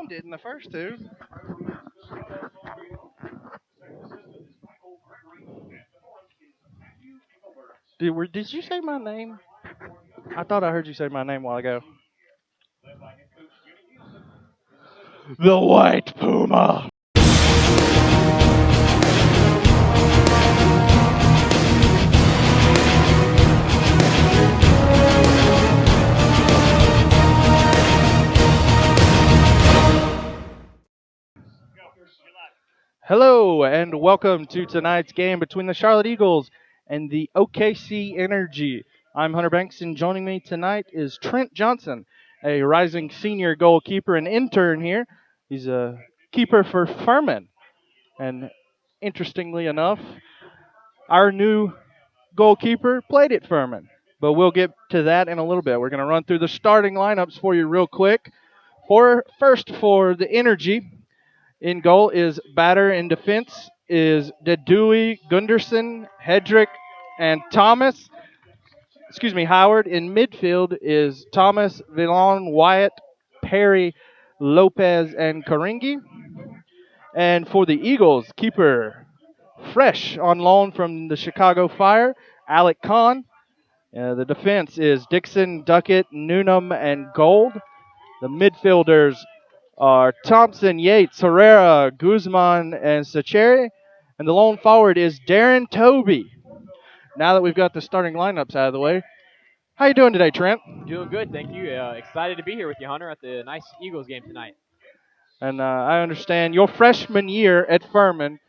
did in the first two. Did you say my name? I thought I heard you say my name a while ago. The White Puma. Hello, and welcome to tonight's game between the Charlotte Eagles and the OKC Energy. I'm Hunter Banks, and joining me tonight is Trent Johnson, a rising senior goalkeeper and intern here. He's a keeper for Furman. And interestingly enough, our new goalkeeper played at Furman. But we'll get to that in a little bit. We're going to run through the starting lineups for you real quick. For the Energy, in goal is Batter. In defense is Dedui, Gunderson, Hedrick, and Thomas. Howard. In midfield is Thomas, Villon, Wyatt, Perry, Lopez, and Karingi. And for the Eagles, keeper fresh on loan from the Chicago Fire, Alec Kahn. The defense is Dixon, Duckett, Newnham, and Gold. The midfielders are Thompson, Yates, Herrera, Guzman, and Sacheri. And the lone forward is Darren Toby. Now that we've got the starting lineups out of the way, how you doing today, Trent? Doing good, thank you. Excited to be here with you, Hunter, at the nice Eagles game tonight. And I understand your freshman year at Furman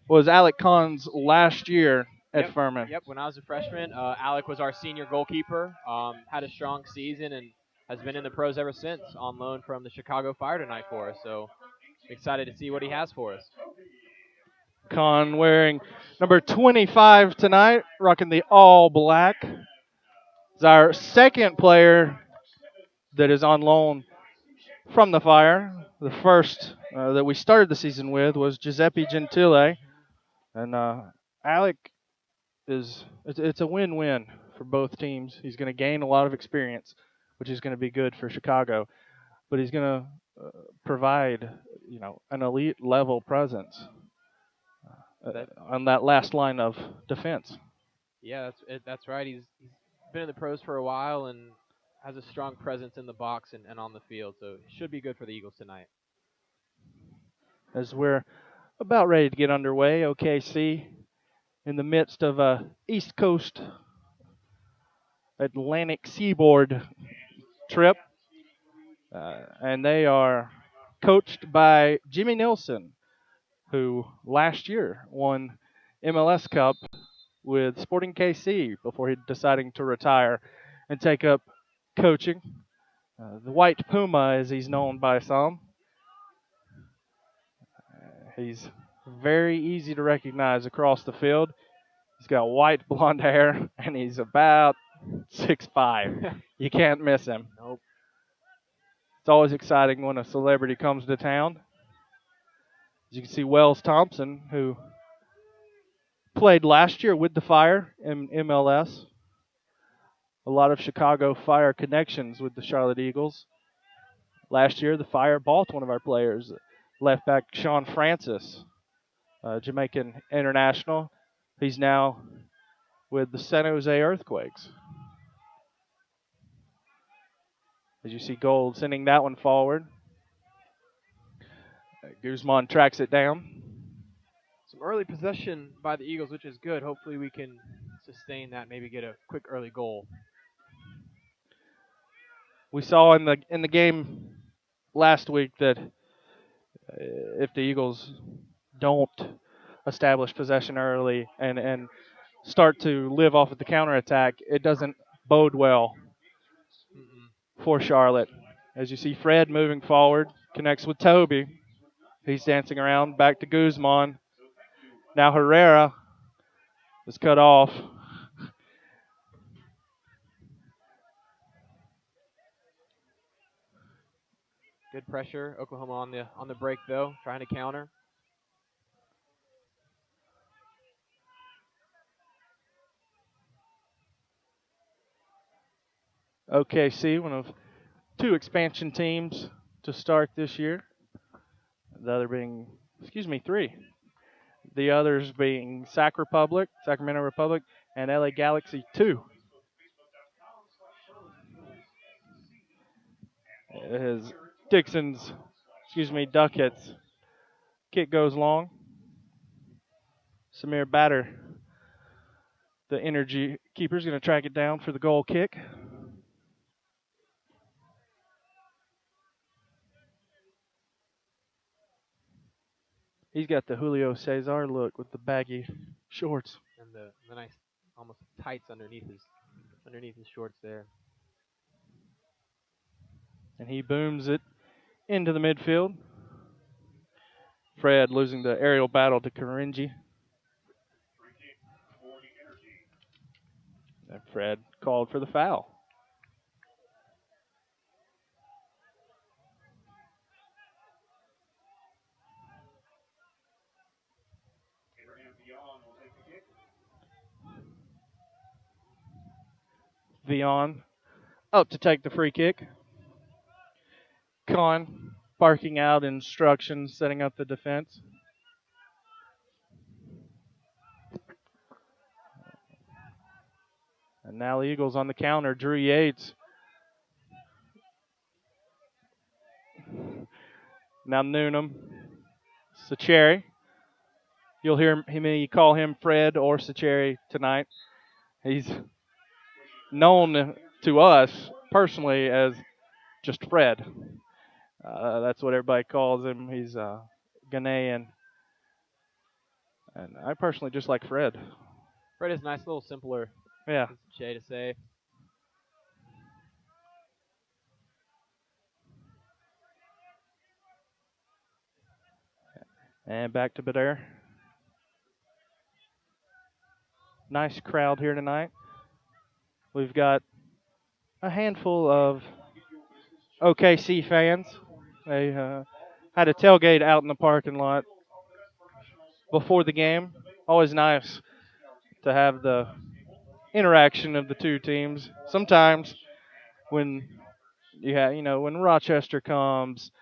was Alec Kahn's last year at Furman. Yep, when I was a freshman, Alec was our senior goalkeeper, had a strong season, and has been in the pros ever since, on loan from the Chicago Fire tonight for us. So excited to see what he has for us. Kahn wearing number 25 tonight, rocking the all black. Is our second player that is on loan from the Fire. The first that we started the season with was Giuseppe Gentile. And Alec it's a win-win for both teams. He's going to gain a lot of experience, which is going to be good for Chicago. But he's going to provide, an elite level presence on that last line of defense. Yeah, that's right. He's been in the pros for a while and has a strong presence in the box and on the field. So it should be good for the Eagles tonight. As we're about ready to get underway, OKC in the midst of a East Coast Atlantic seaboard trip. And they are coached by Jimmy Nilsson, who last year won MLS Cup with Sporting KC before he deciding to retire and take up coaching. The White Puma, as he's known by some. He's very easy to recognize across the field. He's got white blonde hair, and he's about 6'5". You can't miss him. Nope. It's always exciting when a celebrity comes to town. As you can see, Wells Thompson, who played last year with the Fire in MLS. A lot of Chicago Fire connections with the Charlotte Eagles. Last year, the Fire bought one of our players, left back Sean Francis, Jamaican international. He's now with the San Jose Earthquakes. As you see, Gold sending that one forward. Guzman tracks it down. Some early possession by the Eagles, which is good. Hopefully we can sustain that, maybe get a quick early goal. We saw in the game last week that if the Eagles don't establish possession early and start to live off of the counterattack, it doesn't bode well for Charlotte. As you see, Fred moving forward, connects with Toby. He's dancing around, back to Guzman. Now Herrera is cut off. Good pressure. Oklahoma on the break though, trying to counter. OKC, one of two expansion teams to start this year. The other being, excuse me, 3. The others being Sacramento Republic, and LA Galaxy 2. As Duckett's kick goes long. Samir Batter, the energy keeper, is going to track it down for the goal kick. He's got the Julio Cesar look with the baggy shorts and the nice almost tights underneath his shorts there. And he booms it into the midfield. Fred losing the aerial battle to Karinji. And Fred called for the foul. Vion up to take the free kick. Con barking out instructions, setting up the defense. And now the Eagles on the counter. Drew Yates. Now Noonan. Sacheri. You'll hear me call him Fred or Sacheri tonight. He's known to us personally as just Fred. That's what everybody calls him. He's Ghanaian. And I personally just like Fred. Fred is nice, a little simpler. Yeah. Shay to say. And back to Badair. Nice crowd here tonight. We've got a handful of OKC fans. They had a tailgate out in the parking lot before the game. Always nice to have the interaction of the two teams. Sometimes when when Rochester comes,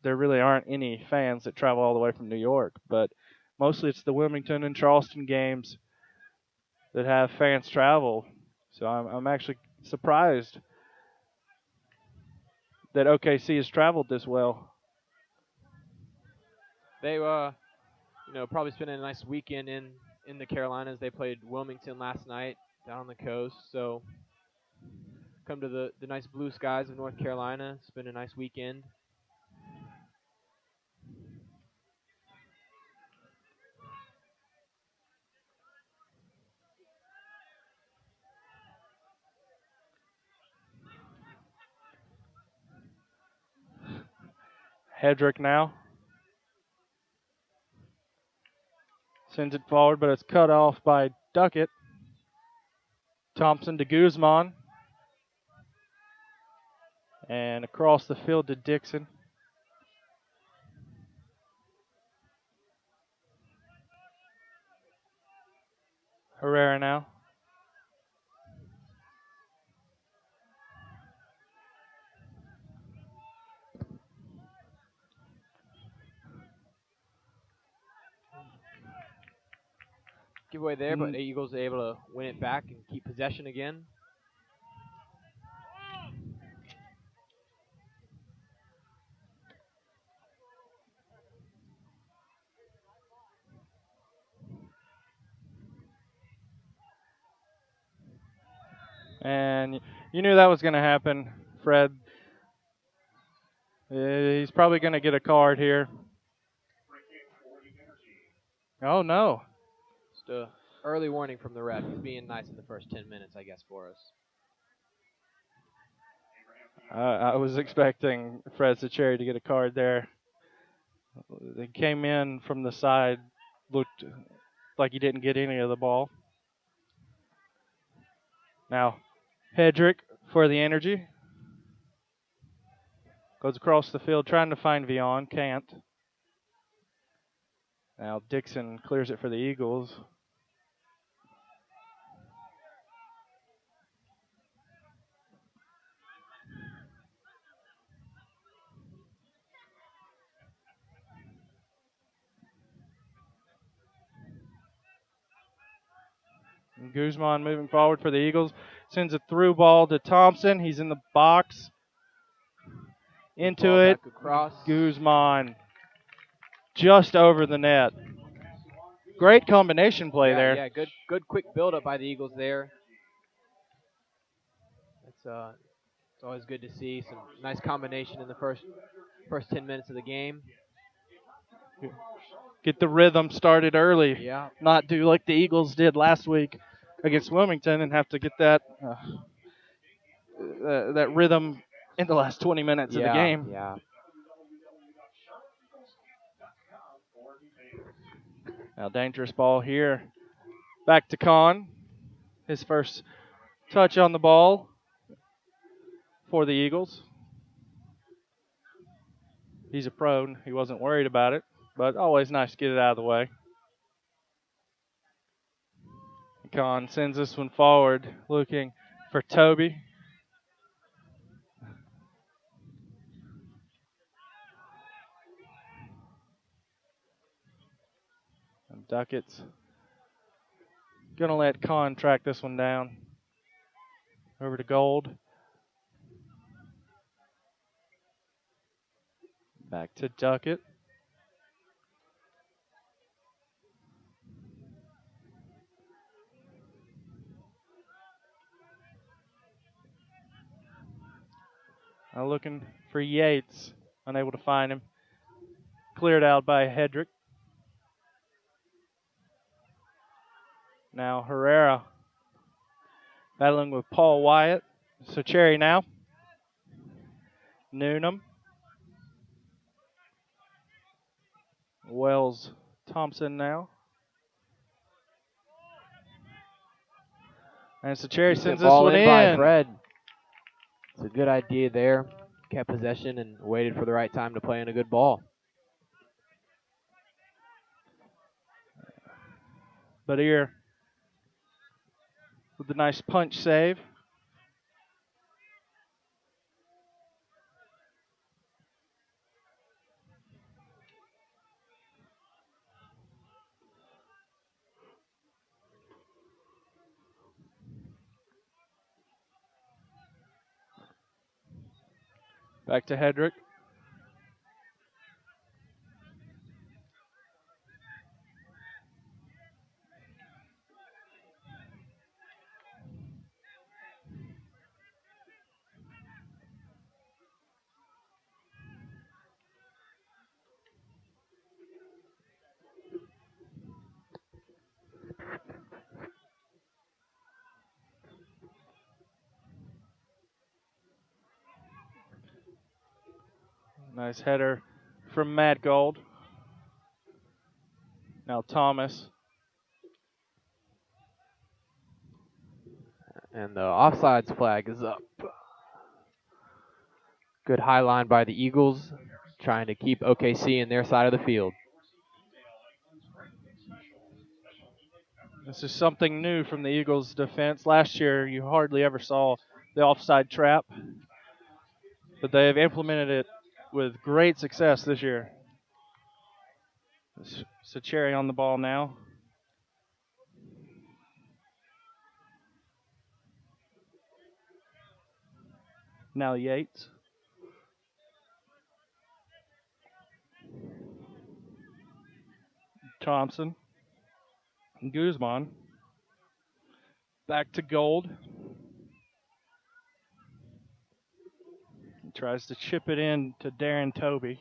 there really aren't any fans that travel all the way from New York, but mostly it's the Wilmington and Charleston games that have fans travel. So I'm actually surprised that OKC has traveled this well. They probably spent a nice weekend in the Carolinas. They played Wilmington last night down on the coast. So come to the nice blue skies of North Carolina. Spend a nice weekend. Hedrick now sends it forward, but it's cut off by Duckett. Thompson to Guzman. And across the field to Dixon. Herrera now. Giveaway there, but the Eagles are able to win it back and keep possession again. And you knew that was going to happen, Fred. He's probably going to get a card here. Oh, no. Just a early warning from the ref. He's being nice in the first 10 minutes, I guess, for us. I was expecting Fred Sacheri to get a card there. They came in from the side, looked like he didn't get any of the ball. Now, Hedrick for the energy. Goes across the field trying to find Vion. Can't. Now Dixon clears it for the Eagles. And Guzman moving forward for the Eagles. Sends a through ball to Thompson. He's in the box. Into Ball it. back across. Guzman just over the net. Great combination play there. Yeah, good quick build-up by the Eagles there. It's always good to see some nice combination in the first 10 minutes of the game. Get the rhythm started early. Yeah. Not do like the Eagles did last week against Wilmington and have to get that that rhythm in the last 20 minutes of the game. Yeah. Now dangerous ball here. Back to Kahn. His first touch on the ball for the Eagles. He's a pro, and he wasn't worried about it, but always nice to get it out of the way. Kahn sends this one forward, looking for Toby. And Duckett's going to let Kahn track this one down. Over to Gold. Back to Duckett. Now looking for Yates. Unable to find him. Cleared out by Hedrick. Now Herrera battling with Paul Wyatt. So Cherry now. Noonan. Wells Thompson now. And so Cherry sends this one in. By Fred. It's a good idea there. Kept possession and waited for the right time to play in a good ball. But here with a nice punch save. Back to Hedrick. Nice header from Matt Gold. Now Thomas. And the offsides flag is up. Good high line by the Eagles, trying to keep OKC in their side of the field. This is something new from the Eagles' defense. Last year, you hardly ever saw the offside trap, but they have implemented it with great success this year. So Cherry on the ball now. Now Yates. Thompson. Guzman. Back to Gold. He tries to chip it in to Darren Toby.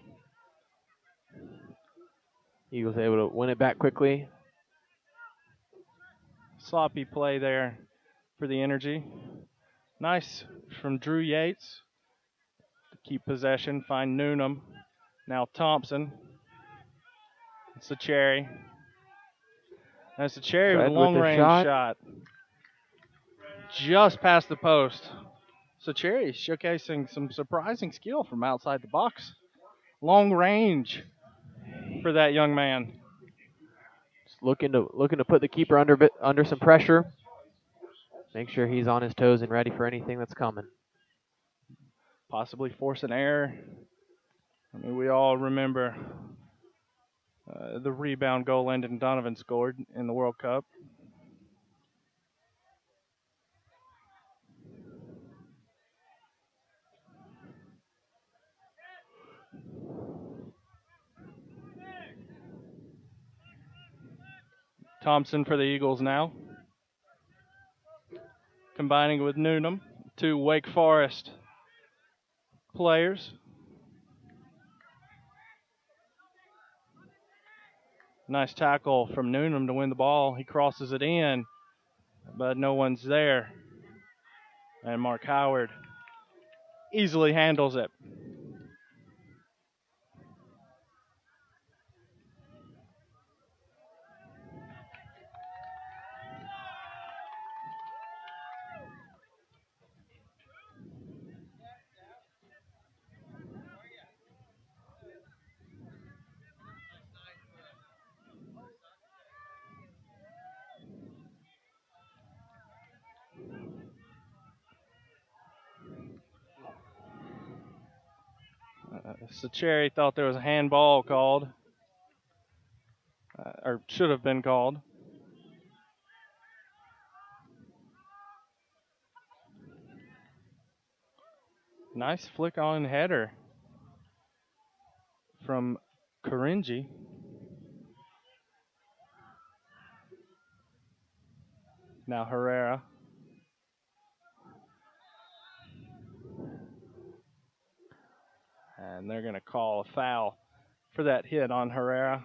Eagles able to win it back quickly. Sloppy play there for the Energy. Nice from Drew Yates to keep possession, find Noonan. Now Thompson. It's the Cherry. That's the Cherry with a long-range shot. Just past the post. So Cherry showcasing some surprising skill from outside the box. Long range for that young man. Just looking to put the keeper under some pressure. Make sure he's on his toes and ready for anything that's coming. Possibly force an error. I mean, we all remember the rebound goal Landon Donovan scored in the World Cup. Thompson for the Eagles now. Combining with Newnham, two Wake Forest players. Nice tackle from Newnham to win the ball. He crosses it in, but no one's there. And Mark Howard easily handles it. Sacheri thought there was a handball called, or should have been called. Nice flick on header from Karinji. Now Herrera. And they're going to call a foul for that hit on Herrera.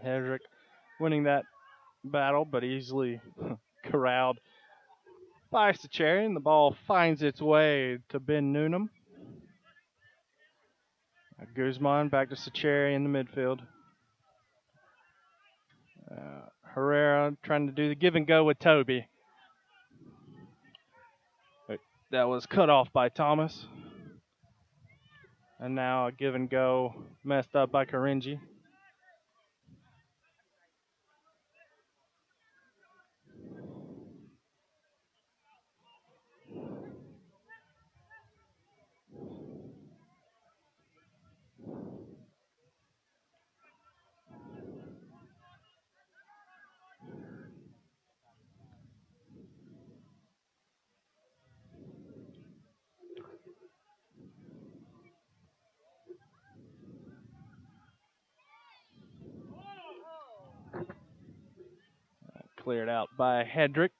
Hedrick winning that battle, but easily corralled by Sacheri, and the ball finds its way to Ben Newnham. Guzman back to Sacheri in the midfield. Herrera trying to do the give and go with Toby. That was cut off by Thomas. And now a give and go messed up by Karinji. Cleared out by Hedrick.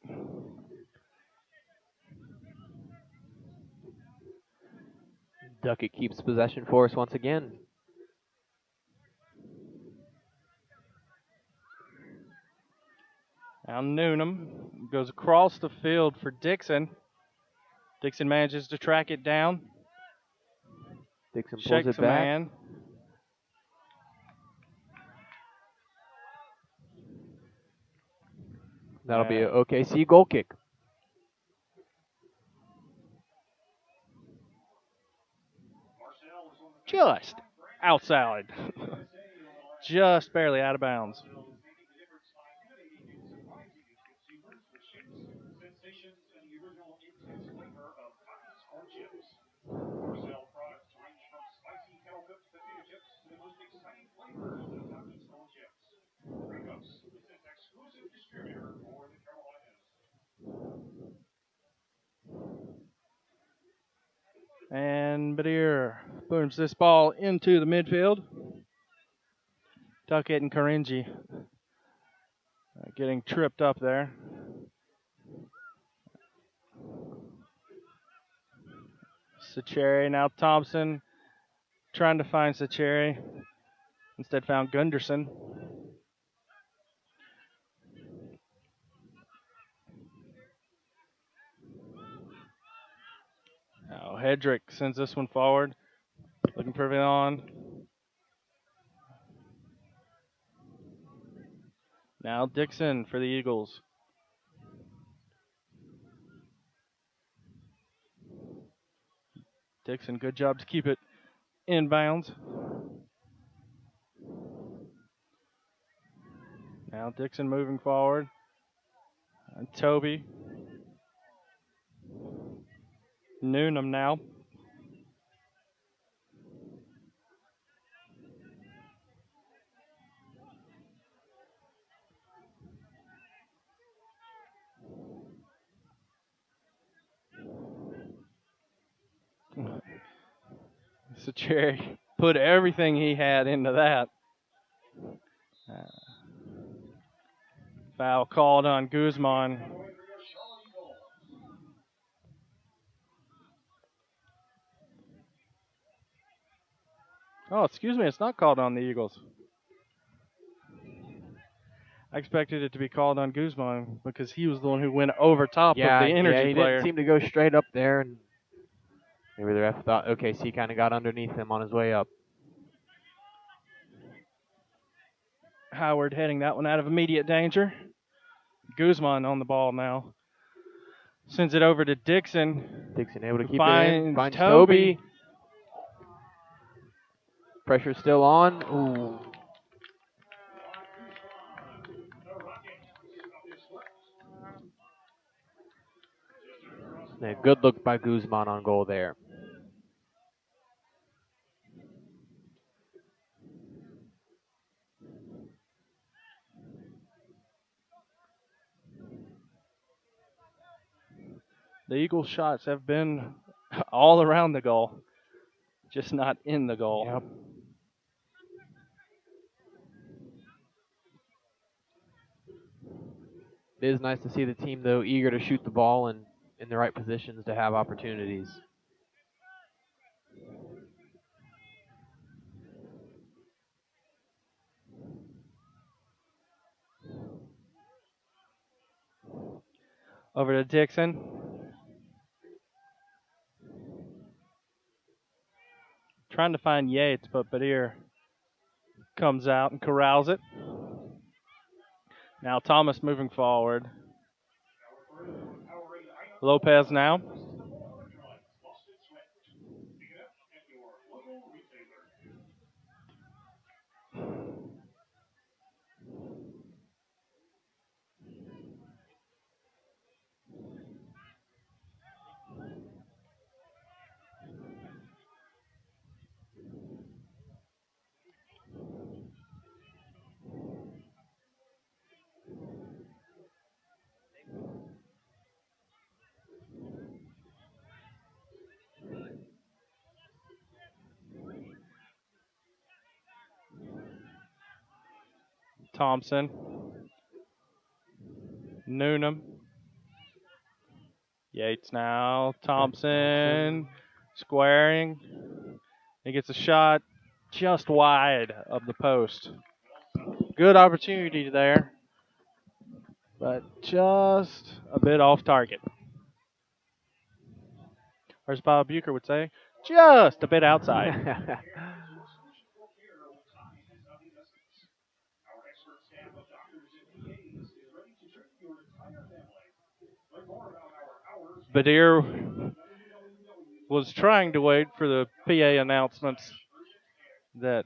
Duckett keeps possession for us once again. Now Newnham goes across the field for Dixon. Dixon manages to track it down. Dixon pulls Shakes it a back. man. That'll be an OKC goal kick. Just outside. Just barely out of bounds. And Badir booms this ball into the midfield. Duckett and Karinji getting tripped up there. Sacheri, now Thompson trying to find Sacheri. Instead found Gunderson. Now Hedrick sends this one forward. Looking for Villon. Now Dixon for the Eagles. Dixon, good job to keep it in bounds. Now Dixon moving forward. And Toby Noonan now. Cherry put everything he had into that. Foul called on Guzman. Oh, excuse me, it's not called on the Eagles. I expected it to be called on Guzman because he was the one who went over top of the energy he player. didn't seem to go straight up there, and maybe the ref thought OKC kind of got underneath him on his way up. Howard heading that one out of immediate danger. Guzman on the ball now. Sends it over to Dixon. Dixon able to keep it in. Finds Finds Toby. Toby. Pressure still on. Ooh. A good look by Guzman on goal there. The Eagles' shots have been all around the goal, just not in the goal. Yep. It is nice to see the team, though, eager to shoot the ball and in the right positions to have opportunities. Over to Dixon. Trying to find Yates, but Badir comes out and corrals it. Now Thomas moving forward. Lopez now. Thompson. Noonan. Yates now. Thompson. Squaring. He gets a shot just wide of the post. Good opportunity there, but just a bit off target. Or as Bob Bucher would say, just a bit outside. Badir was trying to wait for the PA announcements that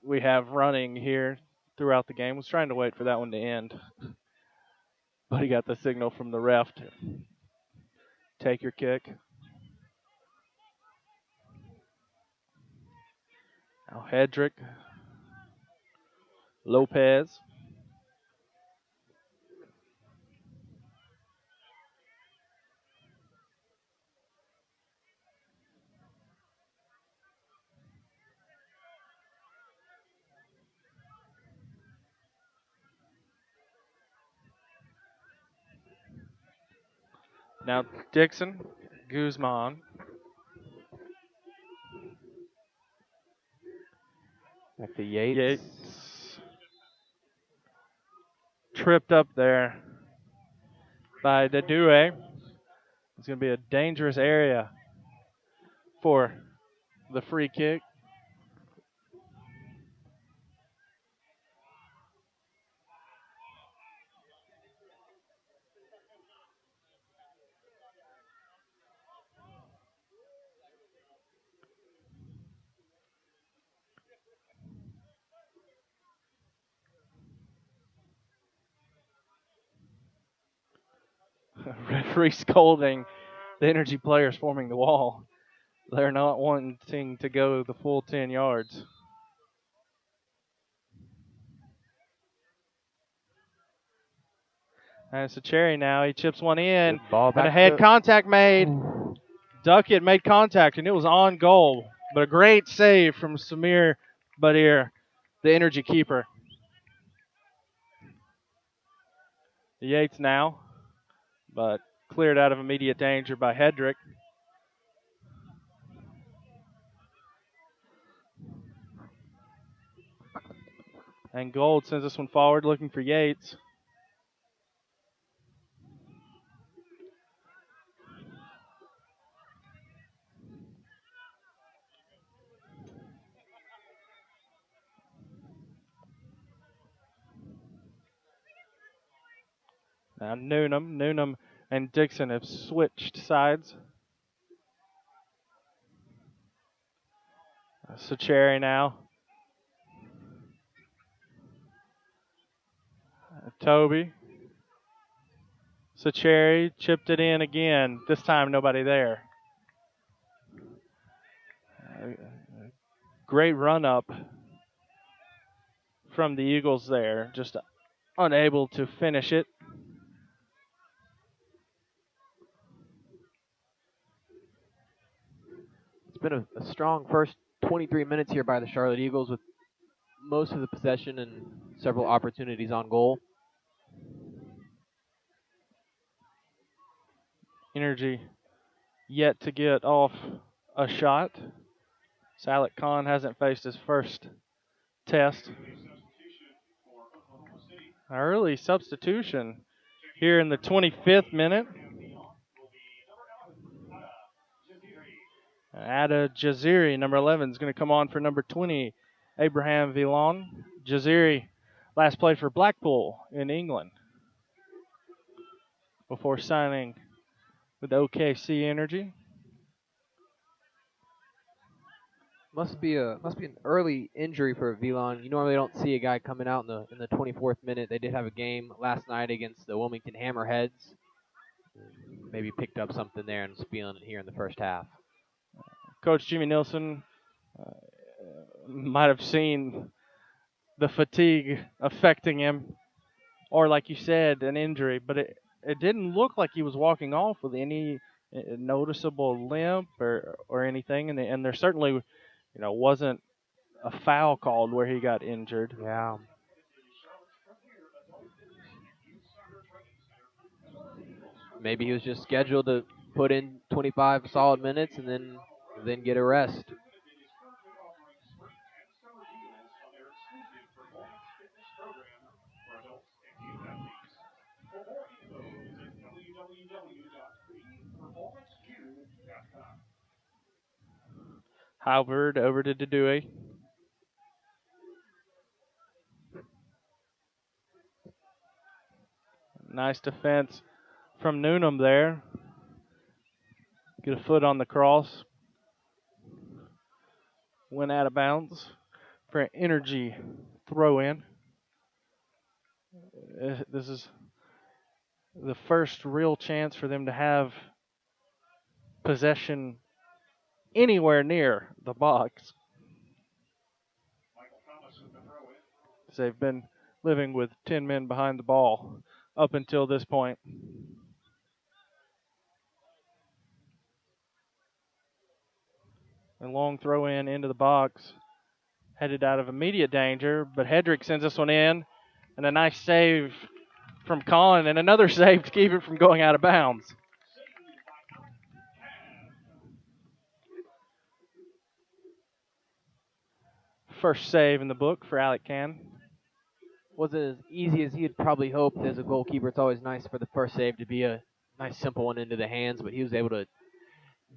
we have running here throughout the game. Was trying to wait for that one to end, but he got the signal from the ref to take your kick. Now Hedrick, Lopez. Now Dixon, Guzman. Back to Yates. Yates. Tripped up there by Dadue. It's going to be a dangerous area for the free kick. Referee scolding the Energy players forming the wall. They're not wanting to go the full 10 yards. And it's a Cherry now. He chips one in. Good ball And back a head to- contact made. Duckett made contact, and it was on goal. But a great save from Samir Badir, the Energy keeper. Yates now, but cleared out of immediate danger by Hedrick. And Gold sends this one forward looking for Yates. Now Noonan and Dixon have switched sides. Sacheri now. Toby. Sacheri chipped it in again. This time nobody there. Great run up from the Eagles there. Just unable to finish it. It's been a strong first 23 minutes here by the Charlotte Eagles with most of the possession and several opportunities on goal. Energy yet to get off a shot. Salek Khan hasn't faced his first test. An early substitution here in the 25th minute. Ada Jaziri, number 11, is going to come on for number 20, Abraham Villon. Jaziri last played for Blackpool in England before signing with OKC Energy. Must be an early injury for Villon. You normally don't see a guy coming out in the 24th minute. They did have a game last night against the Wilmington Hammerheads. Maybe picked up something there and was feeling it here in the first half. Coach Jimmy Nilsson might have seen the fatigue affecting him, or like you said, an injury, but it didn't look like he was walking off with any noticeable limp or anything, and there certainly wasn't a foul called where he got injured. Yeah. Maybe he was just scheduled to put in 25 solid minutes and then get a rest. Halvard over to Dedue. Nice defense from Noonan there. Get a foot on the cross. Went out of bounds for an Energy throw in. This is the first real chance for them to have possession anywhere near the box. They've been living with 10 men behind the ball up until this point. A long throw in into the box, headed out of immediate danger, but Hedrick sends this one in, and a nice save from Colin, and another save to keep it from going out of bounds. First save in the book for Alec Cann. Wasn't as easy as he had probably hoped as a goalkeeper. It's always nice for the first save to be a nice simple one into the hands, but he was able to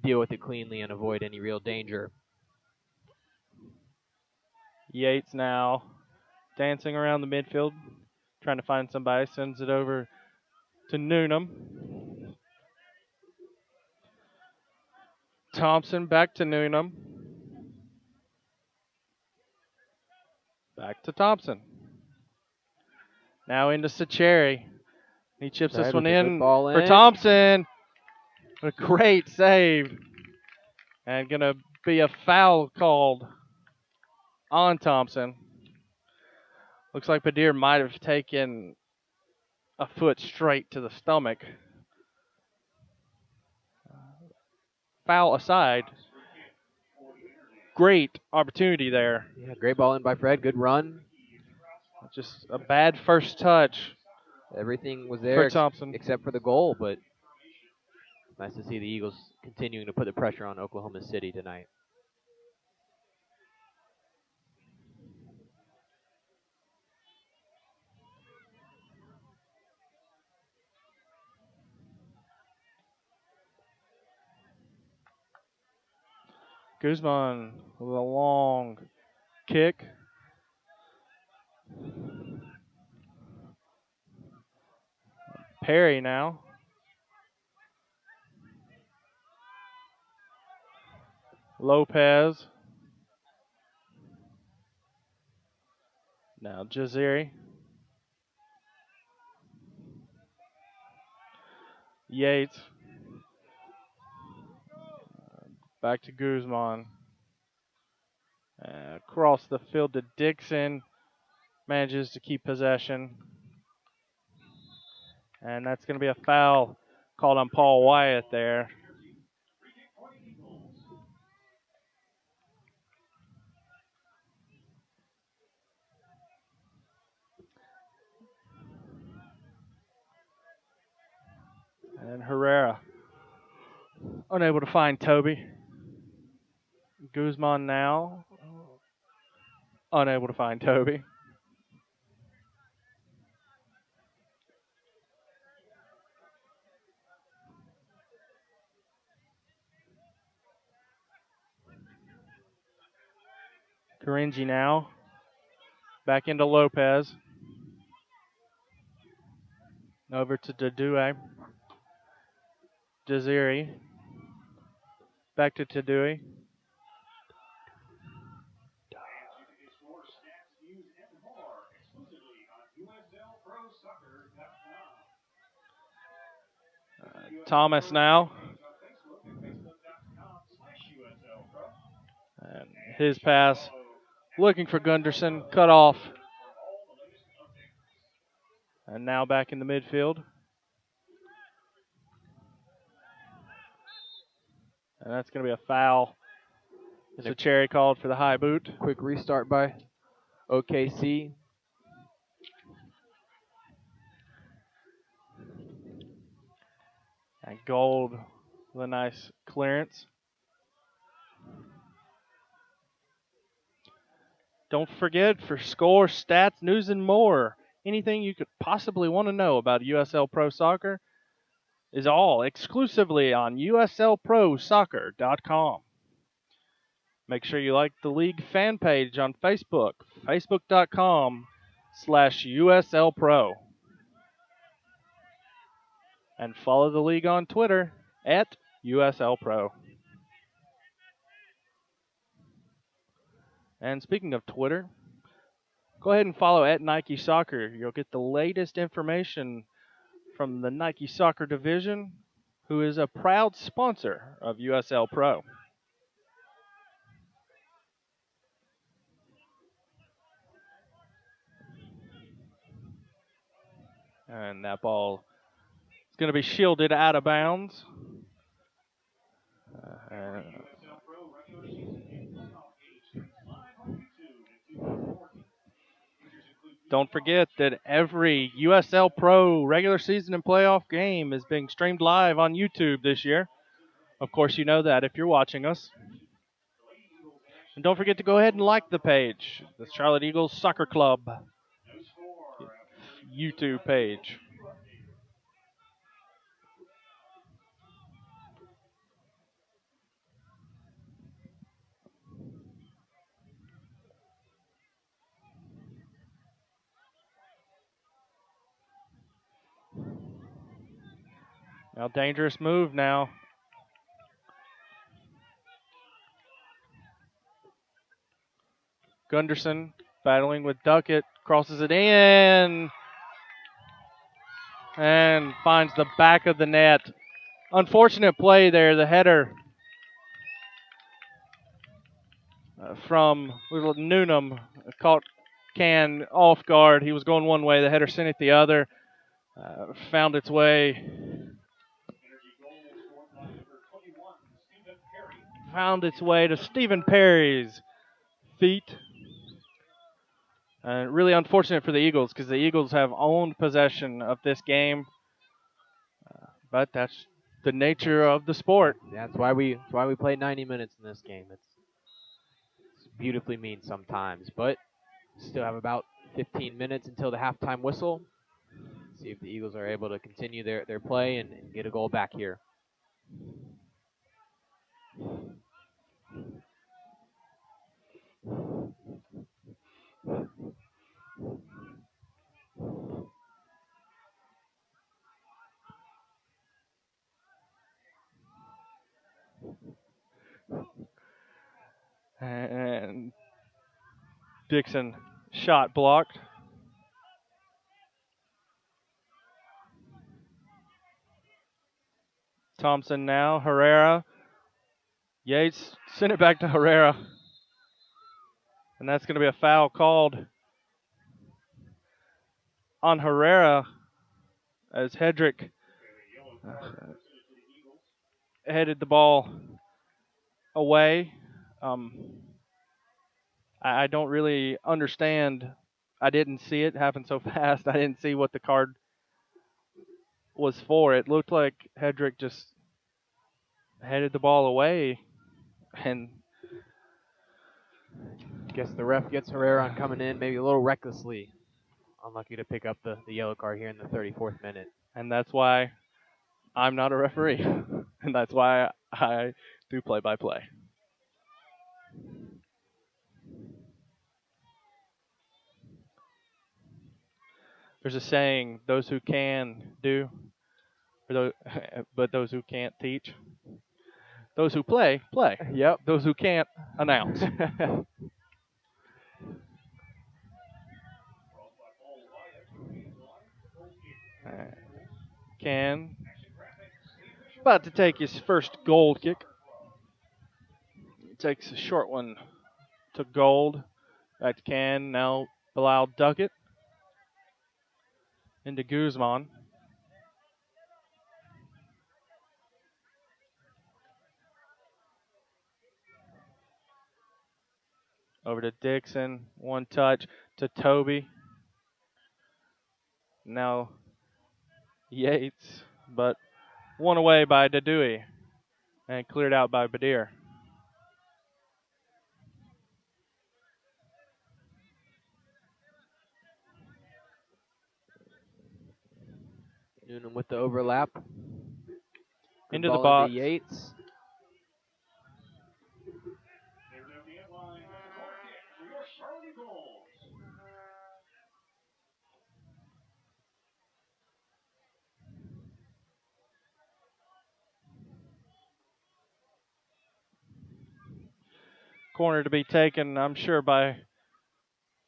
deal with it cleanly and avoid any real danger. Yates now dancing around the midfield, trying to find somebody, sends it over to Noonan. Thompson back to Noonan. Back to Thompson. Now into Sacheri. He chips this one in for Thompson. A great save. And going to be a foul called on Thompson. Looks like Badir might have taken a foot straight to the stomach. Foul aside, great opportunity there. Yeah, great ball in by Fred. Good run. Just a bad first touch Everything was for there Thompson. except for the goal, but nice to see the Eagles continuing to put the pressure on Oklahoma City tonight. Guzman with a long kick. Perry now. Lopez. Now Jaziri. Yates. Back to Guzman. Across the field to Dixon. Manages to keep possession. And that's going to be a foul called on Paul Wyatt there. And Herrera unable to find Toby. Guzman now unable to find Toby. Karinji now. Back into Lopez. Over to Tadue. Jaziri. Back to Tadue. Thomas now. And his pass looking for Gunderson. Cut off. And now back in the midfield. And that's going to be a foul. It's a cherry called for the high boot. Quick restart by OKC. And Gold with a nice clearance. Don't forget, for score, stats, news, and more, anything you could possibly want to know about USL Pro Soccer is all exclusively on uslprosoccer.com. Make sure you like the league fan page on Facebook, facebook.com/USLPro. And follow the league on Twitter at USLPro. And speaking of Twitter, go ahead and follow at Nike Soccer. You'll get the latest information from the Nike Soccer division, who is a proud sponsor of USL Pro. And that ball is going to be shielded out of bounds. Don't forget that every USL Pro regular season and playoff game is being streamed live on YouTube this year. Of course, you know that if you're watching us. And don't forget to go ahead and like the page, the Charlotte Eagles Soccer Club YouTube page. Now, dangerous move now. Gunderson battling with Duckett, crosses it in, and finds the back of the net. Unfortunate play there. The header from Noonan caught Can off guard. He was going one way. The header sent it the other. Found its way. Found its way to Stephen Perry's feet. Really unfortunate for the Eagles because the Eagles have owned possession of this game. But that's the nature of the sport. That's why we play 90 minutes in this game. It's beautifully mean sometimes, but still have about 15 minutes until the halftime whistle. See if the Eagles are able to continue their play and get a goal back here. And Dixon shot blocked. Thompson now, Herrera. Yates sent it back to Herrera. And that's going to be a foul called on Herrera as Hedrick headed the ball away. I don't really understand. I didn't see it happen so fast. I didn't see what the card was for. It looked like Hedrick just headed the ball away, and guess the ref gets Herrera on coming in, maybe a little recklessly. Unlucky to pick up the yellow card here in the 34th minute. And that's why I'm not a referee. And that's why I do play-by-play. There's a saying, those who can do, but those who can't teach. Those who play, play. Yep. Those who can't, announce. Can about to take his first goal kick. He takes a short one to Gold. Back to Can. Now Bilal Duckett. Into Guzman. Over to Dixon. One touch to Toby. Now Yates, but one away by Dadui and cleared out by Badir. Noonan with the overlap. Into the box. Into Yates. Corner to be taken, I'm sure, by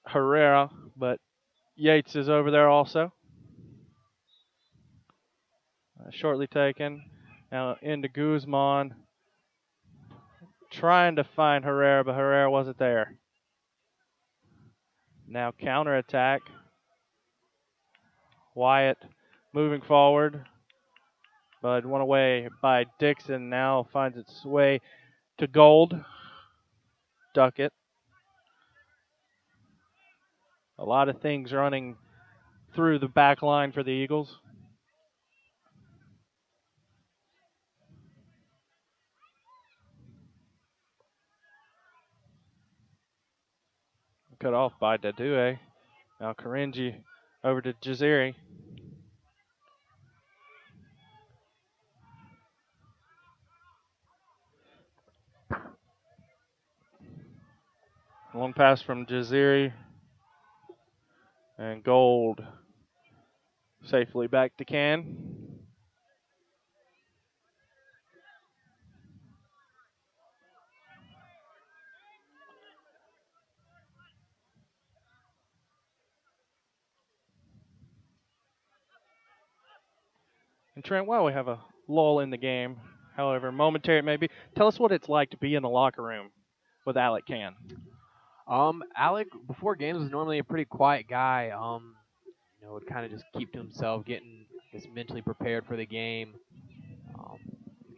Herrera, but Yates is over there also. Shortly taken. Now into Guzman. Trying to find Herrera, but Herrera wasn't there. Now counterattack. Wyatt moving forward, but one away by Dixon. Now finds its way to Gold. Duckett. A lot of things running through the back line for the Eagles. Cut off by Dadue. Now Karinji over to Jaziri. Long pass from Jaziri. And Gold safely back to Can. And Trent, while we have a lull in the game, however momentary it may be. Tell us what it's like to be in the locker room with Alec Can. Alec before games was normally a pretty quiet guy. Would kind of just keep to himself, getting mentally prepared for the game.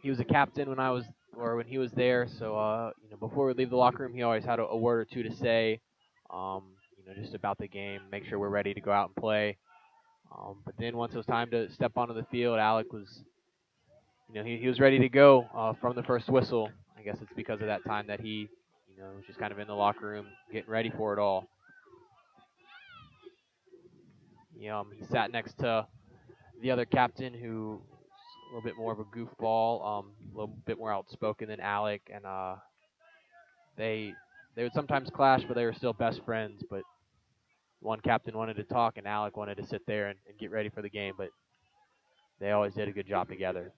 He was a captain when he was there. So before we leave the locker room, he always had a word or two to say. Just about the game, make sure we're ready to go out and play. But then once it was time to step onto the field, Alec was, he was ready to go from the first whistle. I guess it's because of that time that he, was just kind of in the locker room getting ready for it all. He sat next to the other captain who was a little bit more of a goofball, a little bit more outspoken than Alec, and they would sometimes clash, but they were still best friends. But one captain wanted to talk, and Alec wanted to sit there and get ready for the game, but they always did a good job together.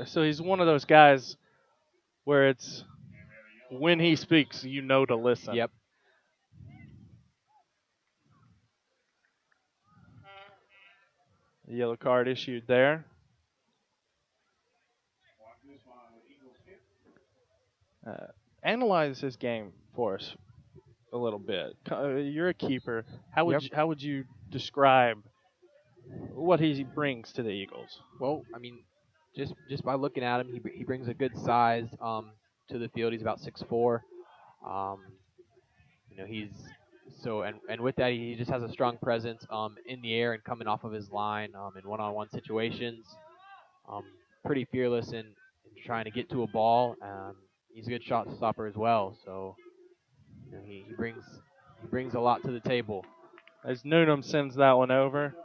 So he's one of those guys where it's when he speaks, you know to listen. Yep. The yellow card issued there. Analyze his game for us a little bit. You're a keeper. How would you describe what he brings to the Eagles? Well, I mean, just by looking at him, he brings a good size to the field. He's about 6'4". He's and with that, he just has a strong presence in the air and coming off of his line in one-on-one situations. Pretty fearless in trying to get to a ball. He's a good shot stopper as well. So he brings a lot to the table. As Noonan sends that one over,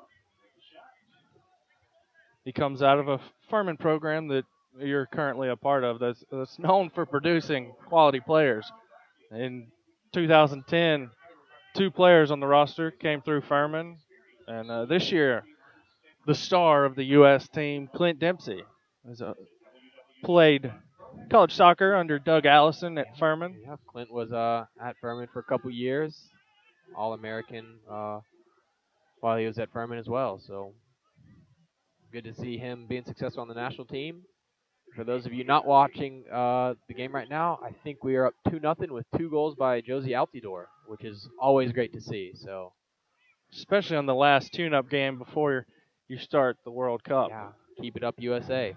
he comes out of a Furman program that you're currently a part of that's known for producing quality players. In 2010, 2 players on the roster came through Furman, and this year, the star of the U.S. team, Clint Dempsey, played college soccer under Doug Allison at Furman. Yeah, Clint was at Furman for a couple years, All-American while he was at Furman as well. So good to see him being successful on the national team. For those of you not watching the game right now, I think we are up 2-0 with 2 goals by Josie Altidore, which is always great to see. So, especially on the last tune-up game before you start the World Cup. Yeah, keep it up, USA.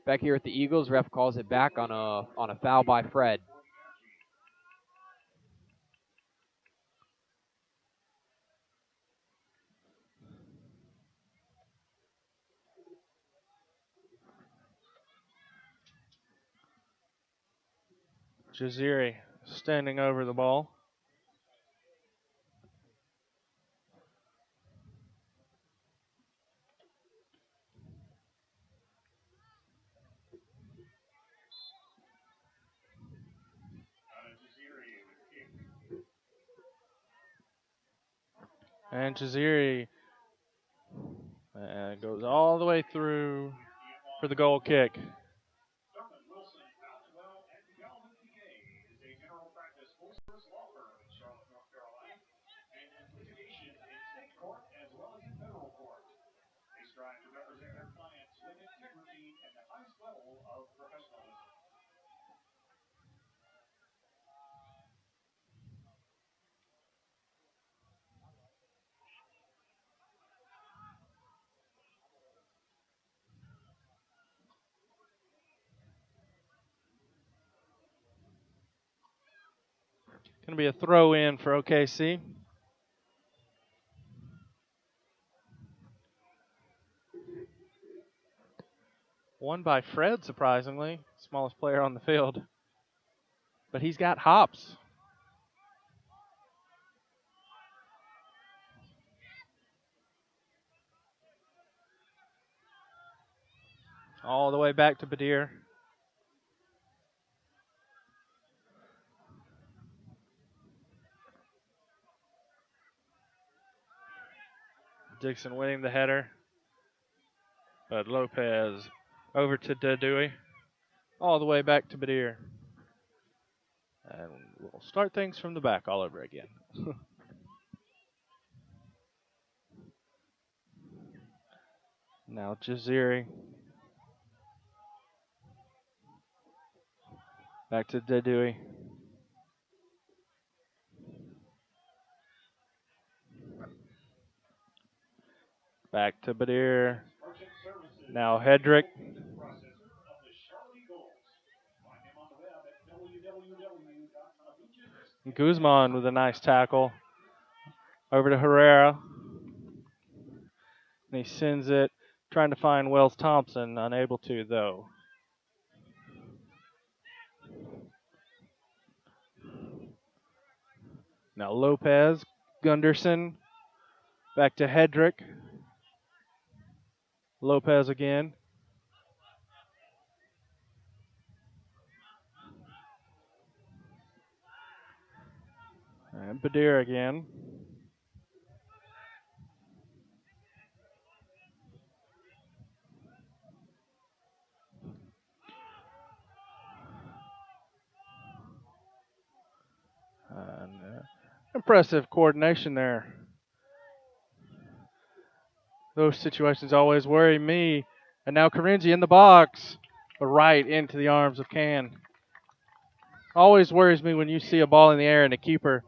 Back here at the Eagles, ref calls it back on a foul by Fred. Jaziri standing over the ball. And Jaziri goes all the way through for the goal kick. Going to be a throw in for OKC. Won by Fred, surprisingly, smallest player on the field. But he's got hops. All the way back to Badir. Dixon winning the header. But Lopez over to Dadui. All the way back to Badir. And we'll start things from the back all over again. Now Jaziri. Back to Dedui. Back to Badir. Now Hedrick. Guzman with a nice tackle. Over to Herrera. And he sends it, trying to find Wells Thompson. Unable to, though. Now Lopez. Gunderson. Back to Hedrick. Lopez again. And Badir again. And, impressive coordination there. Those situations always worry me. And now Karenzi in the box, but right into the arms of Can. Always worries me when you see a ball in the air and a keeper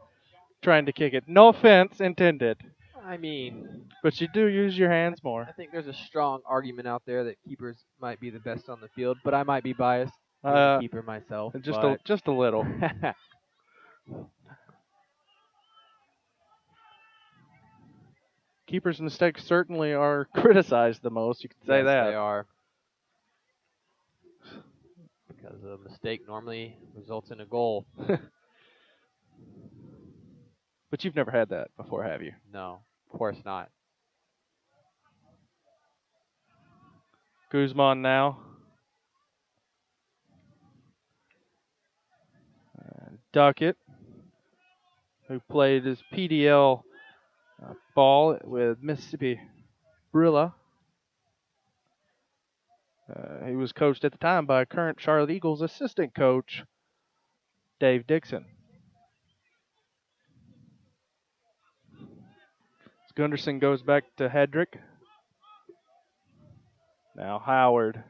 trying to kick it. No offense intended. I mean, But you do use your hands more. I think there's a strong argument out there that keepers might be the best on the field, but I might be biased. Being a keeper myself. Just a little. Keepers' mistakes certainly are criticized the most. You could say yes, that. They are. Because a mistake normally results in a goal. But you've never had that before, have you? No, of course not. Guzman now. Duckett, who played his PDL ball with Mississippi Brilla. He was coached at the time by current Charlotte Eagles assistant coach, Dave Dixon. Gunderson goes back to Hedrick. Now Howard.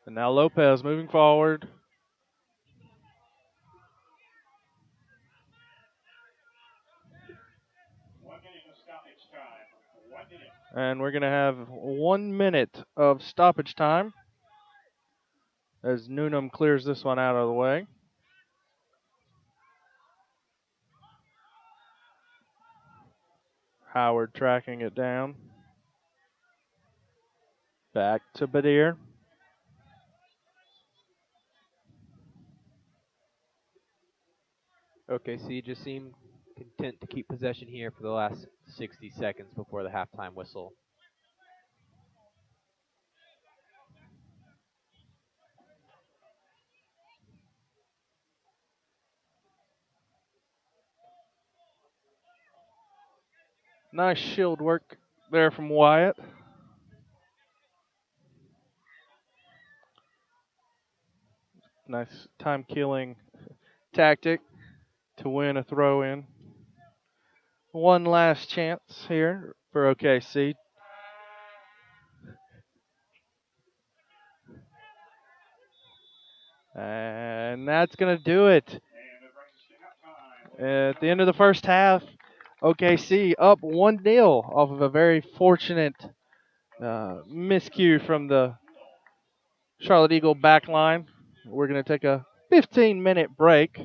And now Lopez moving forward. And we're going to have 1 minute of stoppage time as Noonan clears this one out of the way. Howard tracking it down. Back to Badir. OKC just seemed content to keep possession here for the last 60 seconds before the halftime whistle. Nice shield work there from Wyatt. Nice time-killing tactic to win a throw-in. One last chance here for OKC. And that's going to do it. At the end of the first half, OKC up 1-0 off of a very fortunate miscue from the Charlotte Eagle back line. We're going to take a 15-minute break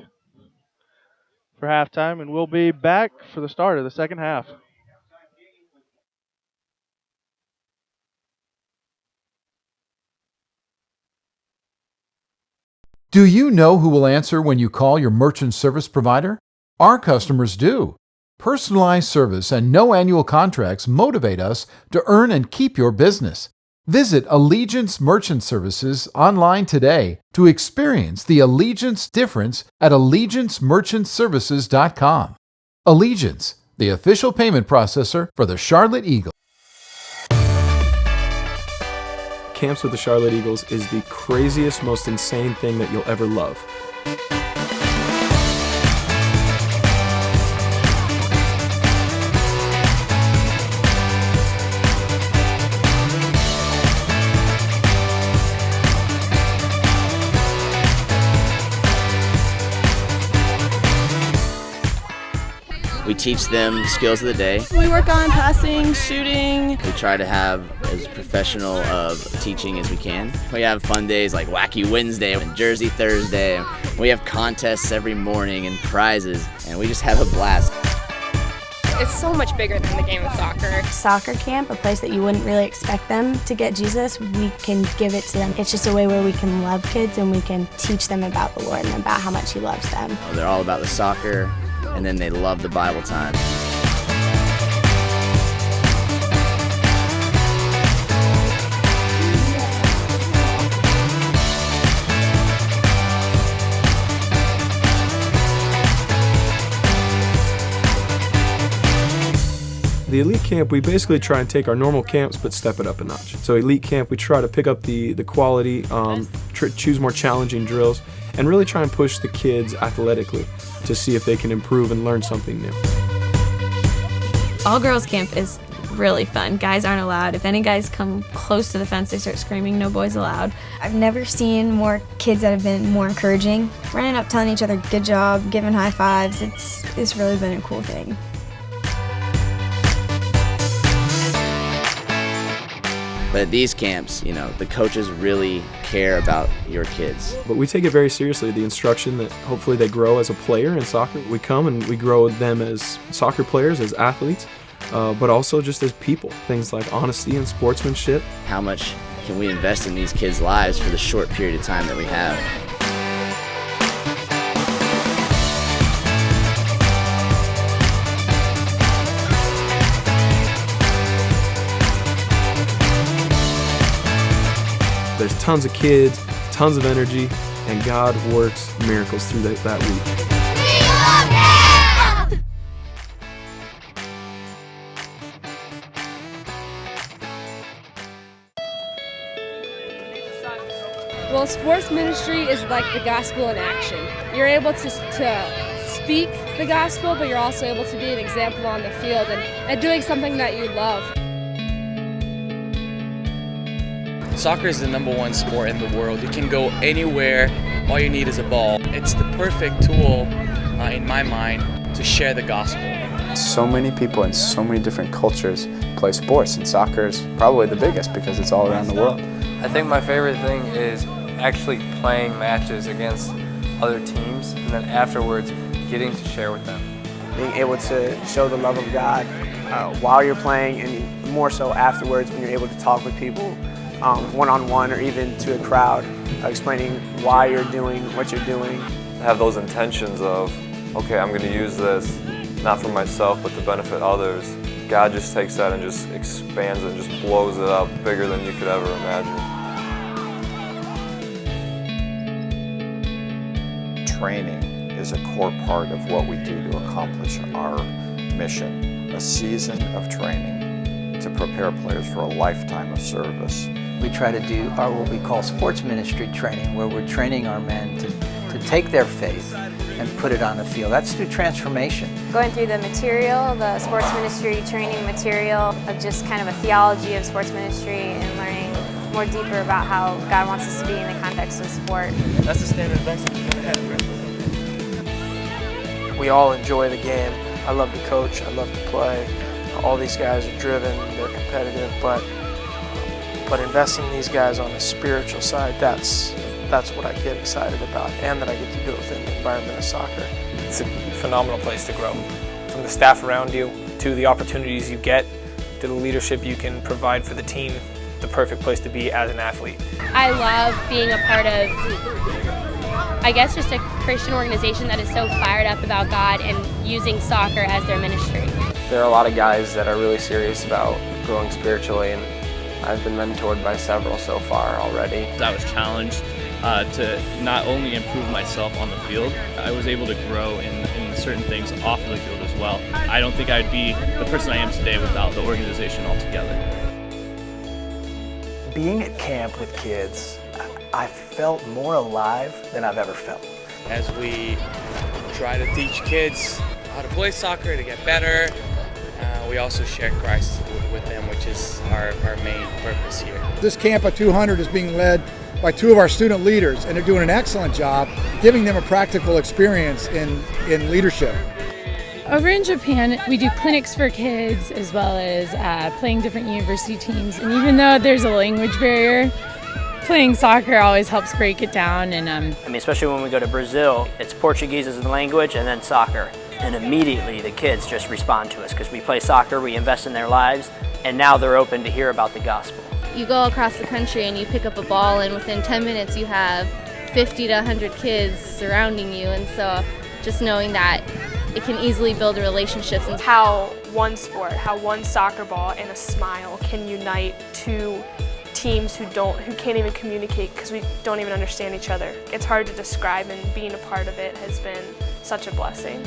for halftime, and we'll be back for the start of the second half. Do you know who will answer when you call your merchant service provider? Our customers do. Personalized service and no annual contracts motivate us to earn and keep your business. Visit Allegiance Merchant Services online today to experience the Allegiance difference at AllegianceMerchantServices.com. Allegiance, the official payment processor for the Charlotte Eagles. Camps with the Charlotte Eagles is the craziest, most insane thing that you'll ever love. We teach them skills of the day. We work on passing, shooting. We try to have as professional of teaching as we can. We have fun days like Wacky Wednesday and Jersey Thursday. We have contests every morning and prizes, and we just have a blast. It's so much bigger than the game of soccer. Soccer camp, a place that you wouldn't really expect them to get Jesus, we can give it to them. It's just a way where we can love kids and we can teach them about the Lord and about how much He loves them. They're all about the soccer, and then they love the Bible time. The elite camp, we basically try and take our normal camps but step it up a notch. So elite camp, we try to pick up the quality, choose more challenging drills, and really try and push the kids athletically to see if they can improve and learn something new. All girls camp is really fun. Guys aren't allowed. If any guys come close to the fence, they start screaming, "No boys allowed." I've never seen more kids that have been more encouraging. Running up, telling each other good job, giving high fives, it's really been a cool thing. But at these camps, the coaches really care about your kids. But we take it very seriously, the instruction that hopefully they grow as a player in soccer. We come and we grow them as soccer players, as athletes, but also just as people. Things like honesty and sportsmanship. How much can we invest in these kids' lives for the short period of time that we have? There's tons of kids, tons of energy, and God works miracles through that week. Well, sports ministry is like the gospel in action. You're able to speak the gospel, but you're also able to be an example on the field and doing something that you love. Soccer is the #1 sport in the world. You can go anywhere, all you need is a ball. It's the perfect tool, in my mind, to share the gospel. So many people in so many different cultures play sports, and soccer is probably the biggest because it's all around the world. I think my favorite thing is actually playing matches against other teams, and then afterwards getting to share with them. Being able to show the love of God while you're playing, and more so afterwards when you're able to talk with people one-on-one or even to a crowd, explaining why you're doing what you're doing. Have those intentions of, okay, I'm going to use this not for myself but to benefit others. God just takes that and just expands it and just blows it up bigger than you could ever imagine. Training is a core part of what we do to accomplish our mission. A season of training to prepare players for a lifetime of service. We try to do what we call sports ministry training, where we're training our men to take their faith and put it on the field. That's through transformation. Going through the material, the sports ministry training material, of just kind of a theology of sports ministry and learning more deeper about how God wants us to be in the context of sport. That's the standard advice that you're going to have. We all enjoy the game. I love to coach, I love to play. All these guys are driven, they're competitive, but investing in these guys on the spiritual side, that's what I get excited about, and that I get to do it within the environment of soccer. It's a phenomenal place to grow. From the staff around you, to the opportunities you get, to the leadership you can provide for the team, the perfect place to be as an athlete. I love being a part of, I guess, just a Christian organization that is so fired up about God and using soccer as their ministry. There are a lot of guys that are really serious about growing spiritually, and I've been mentored by several so far already. I was challenged to not only improve myself on the field, I was able to grow in certain things off of the field as well. I don't think I'd be the person I am today without the organization altogether. Being at camp with kids, I felt more alive than I've ever felt. As we try to teach kids how to play soccer to get better, we also share Christ with them, which is our main purpose here. This camp of 200 is being led by two of our student leaders, and they're doing an excellent job giving them a practical experience in leadership. Over in Japan, we do clinics for kids as well as playing different university teams. And even though there's a language barrier, playing soccer always helps break it down. And I mean, especially when we go to Brazil, it's Portuguese as the language and then soccer. And immediately the kids just respond to us because we play soccer, we invest in their lives, and now they're open to hear about the gospel. You go across the country and you pick up a ball, and within 10 minutes you have 50 to 100 kids surrounding you. And so just knowing that it can easily build relationships. And how one sport, how one soccer ball and a smile can unite two teams who can't even communicate because we don't even understand each other. It's hard to describe, and being a part of it has been such a blessing.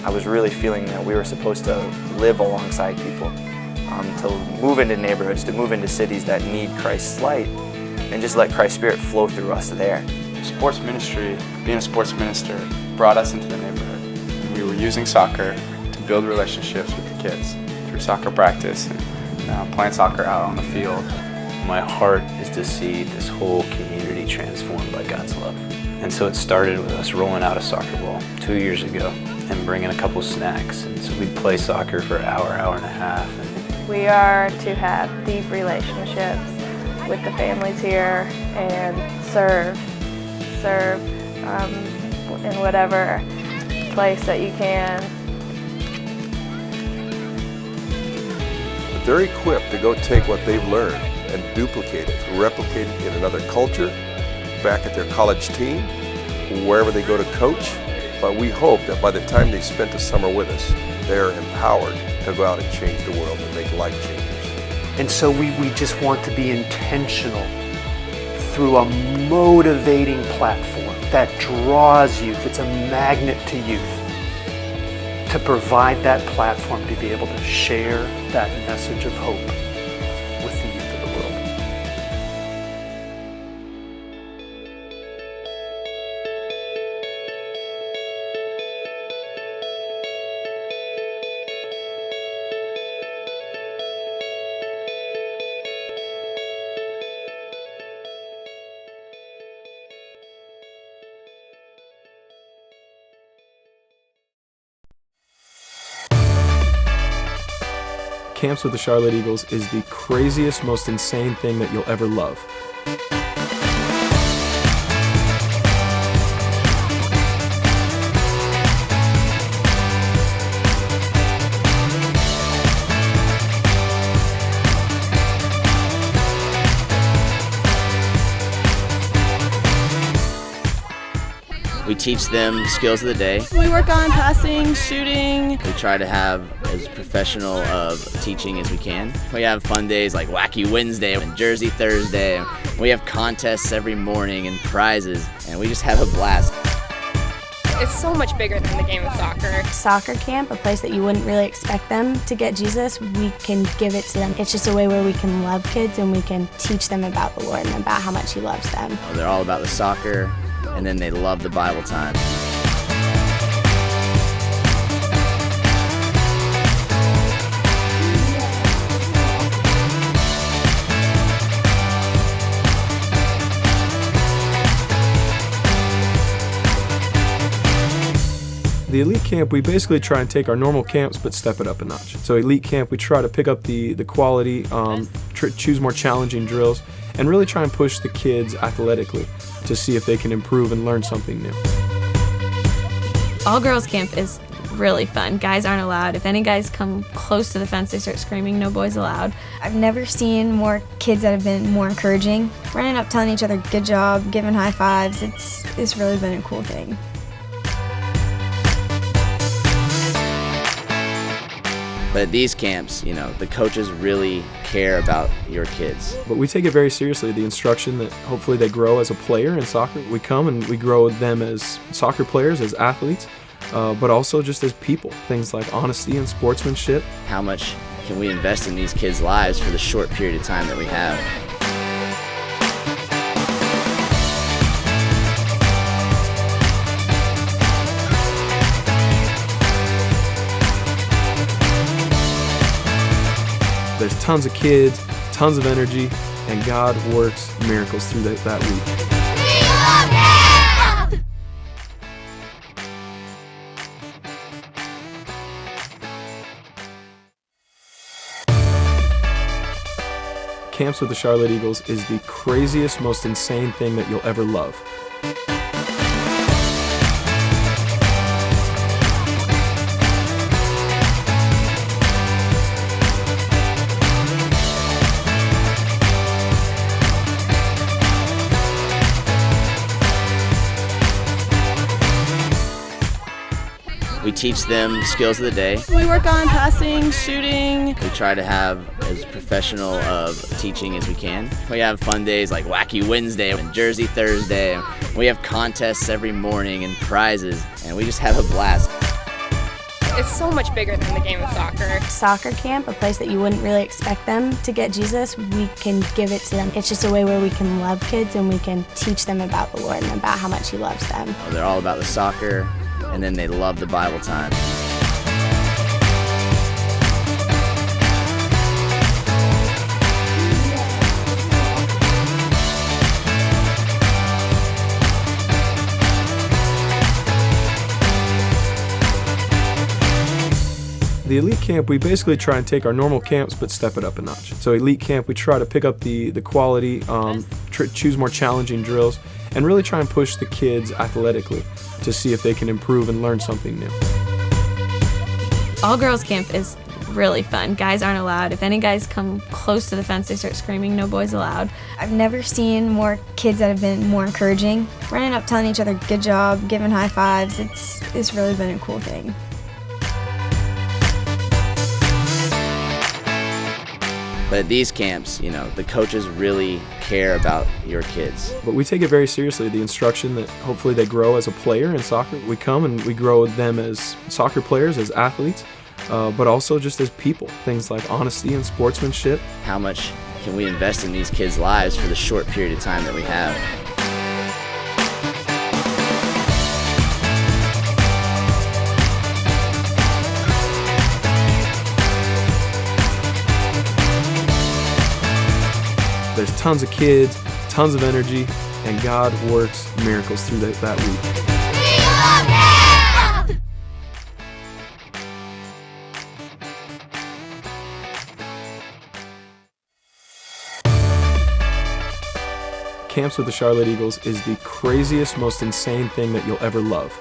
I was really feeling that we were supposed to live alongside people, to move into neighborhoods, to move into cities that need Christ's light, and just let Christ's Spirit flow through us there. Sports ministry, being a sports minister, brought us into the neighborhood. We were using soccer to build relationships with the kids through soccer practice and playing soccer out on the field. My heart is to see this whole community transformed by God's love. And so it started with us rolling out a soccer ball 2 years ago and bringing a couple snacks. And so we'd play soccer for an hour, hour and a half. We are to have deep relationships with the families here and serve in whatever place that you can. But they're equipped to go take what they've learned and duplicate it, replicate it in another culture, back at their college team, wherever they go to coach. But we hope that by the time they spent the summer with us, they're empowered to go out and change the world and make life changers. And so we just want to be intentional through a motivating platform that draws youth. It's a magnet to youth, to provide that platform to be able to share that message of hope with the youth of the world. Camps with the Charlotte Eagles is the craziest, most insane thing that you'll ever love. We teach them skills of the day. We work on passing, shooting. We try to have as professional of teaching as we can. We have fun days like Wacky Wednesday and Jersey Thursday. We have contests every morning and prizes, and we just have a blast. It's so much bigger than the game of soccer. Soccer camp, a place that you wouldn't really expect them to get Jesus, we can give it to them. It's just a way where we can love kids and we can teach them about the Lord and about how much He loves them. They're all about the soccer, and then they love the Bible time. The elite camp, we basically try and take our normal camps but step it up a notch. So elite camp, we try to pick up the quality, choose more challenging drills, and really try and push the kids athletically to see if they can improve and learn something new. All girls camp is really fun. Guys aren't allowed. If any guys come close to the fence, they start screaming, "No boys allowed." I've never seen more kids that have been more encouraging. Running up, telling each other good job, giving high fives, it's really been a cool thing. But at these camps, you know, the coaches really care about your kids. But we take it very seriously, the instruction that hopefully they grow as a player in soccer. We come and we grow them as soccer players, as athletes, but also just as people. Things like honesty and sportsmanship. How much can we invest in these kids' lives for the short period of time that we have? There's tons of kids, tons of energy, and God works miracles through that week. Camps with the Charlotte Eagles is the craziest, most insane thing that you'll ever love. We teach them skills of the day. We work on passing, shooting. We try to have as professional of teaching as we can. We have fun days like Wacky Wednesday and Jersey Thursday. We have contests every morning and prizes, and we just have a blast. It's so much bigger than the game of soccer. Soccer camp, a place that you wouldn't really expect them to get Jesus, we can give it to them. It's just a way where we can love kids and we can teach them about the Lord and about how much He loves them. They're all about the soccer, and then they love the Bible time. The elite camp, we basically try and take our normal camps but step it up a notch. So elite camp, we try to pick up the quality, choose more challenging drills, and really try and push the kids athletically to see if they can improve and learn something new. All girls camp is really fun. Guys aren't allowed. If any guys come close to the fence, they start screaming, "No boys allowed." I've never seen more kids that have been more encouraging. Running up telling each other good job, giving high fives, it's really been a cool thing. But at these camps, the coaches really care about your kids. But we take it very seriously, the instruction that hopefully they grow as a player in soccer. We come and we grow them as soccer players, as athletes, but also just as people. Things like honesty and sportsmanship. How much can we invest in these kids' lives for the short period of time that we have? There's tons of kids, tons of energy, and God works miracles through that week. Camps with the Charlotte Eagles is the craziest, most insane thing that you'll ever love.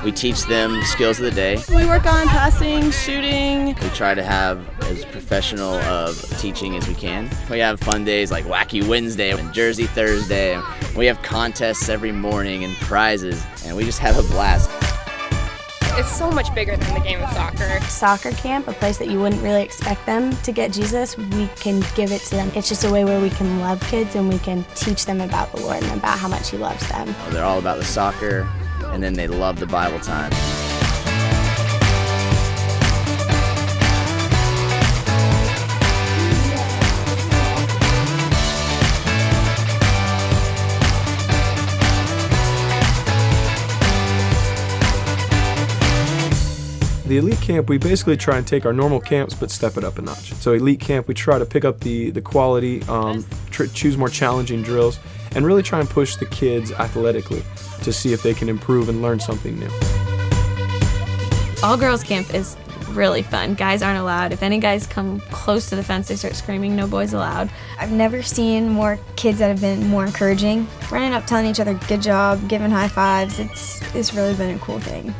We teach them skills of the day. We work on passing, shooting. We try to have as professional of teaching as we can. We have fun days like Wacky Wednesday and Jersey Thursday. We have contests every morning and prizes, and we just have a blast. It's so much bigger than the game of soccer. Soccer camp, a place that you wouldn't really expect them to get Jesus, we can give it to them. It's just a way where we can love kids and we can teach them about the Lord and about how much He loves them. They're all about the soccer, and then they love the Bible time. The elite camp, we basically try and take our normal camps but step it up a notch. So elite camp, we try to pick up the quality, choose more challenging drills, and really try and push the kids athletically to see if they can improve and learn something new. All girls camp is really fun. Guys aren't allowed. If any guys come close to the fence, they start screaming, "No boys allowed." I've never seen more kids that have been more encouraging. Running up telling each other good job, giving high fives, it's really been a cool thing.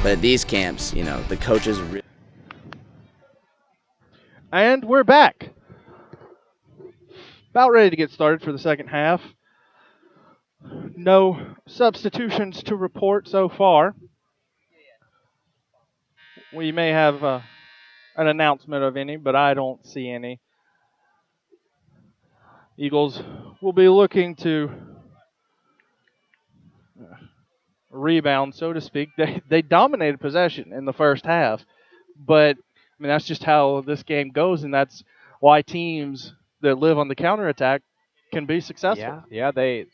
But at these camps, the coaches really... And we're back. About ready to get started for the second half. No substitutions to report so far. We may have an announcement of any, but I don't see any. Eagles will be looking to rebound, so to speak. They dominated possession in the first half, but that's just how this game goes, and that's why teams that live on the counterattack can be successful. Yeah. They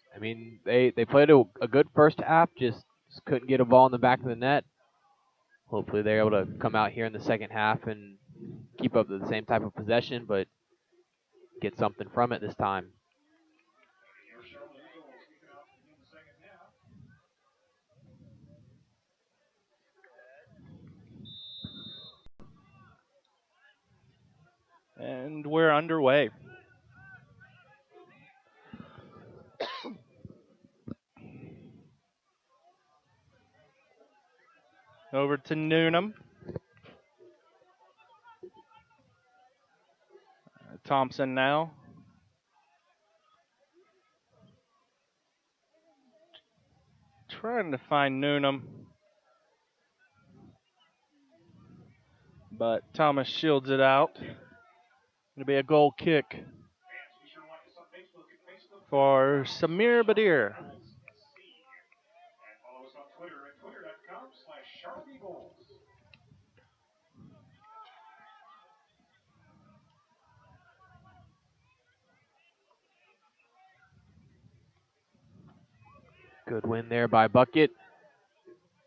played a good first half, just Just couldn't get a ball in the back of the net. Hopefully they're able to come out here in the second half and keep up the same type of possession, but get something from it this time. And we're underway. Over to Noonan. Thompson now. Trying to find Noonan. But Thomas shields it out. It'll be a goal kick for Samir Badir. Good win there by Beckett.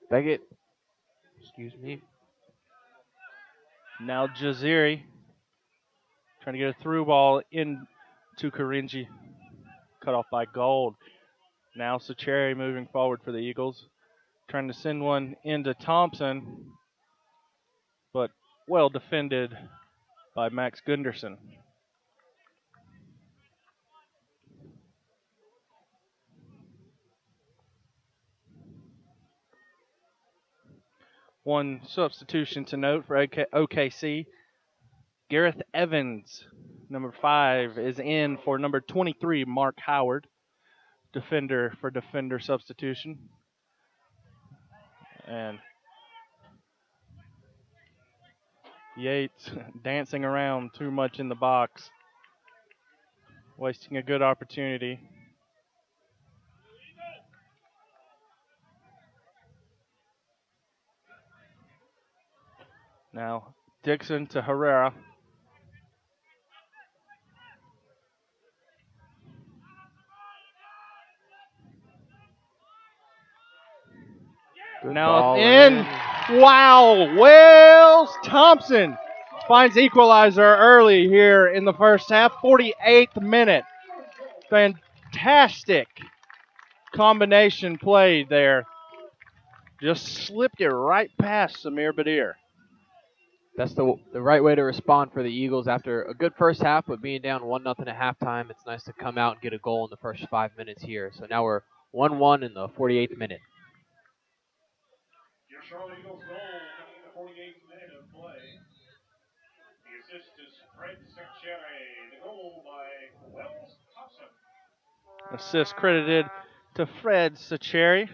Excuse me. Now Jaziri trying to get a through ball into Karinji. Cut off by Gold. Now Sacheri moving forward for the Eagles. Trying to send one into Thompson, but well defended by Max Gunderson. One substitution to note for OKC. Gareth Evans, number 5, is in for number 23, Mark Howard. Defender for defender substitution. And Yates dancing around too much in the box. Wasting a good opportunity. Now Dixon to Herrera. Good now ball in. Wow. Wells Thompson finds equalizer early here in the first half. 48th minute. Fantastic combination play there. Just slipped it right past Samir Badir. That's the right way to respond for the Eagles after a good first half, but being down 1-0 at halftime. It's nice to come out and get a goal in the first 5 minutes here. So now we're 1-1 in the 48th minute. Your Charlotte Eagles goal coming in the 48th minute of play. The assist is Fred Sacheri. The goal by Wells Thompson. Assist credited to Fred Sacheri.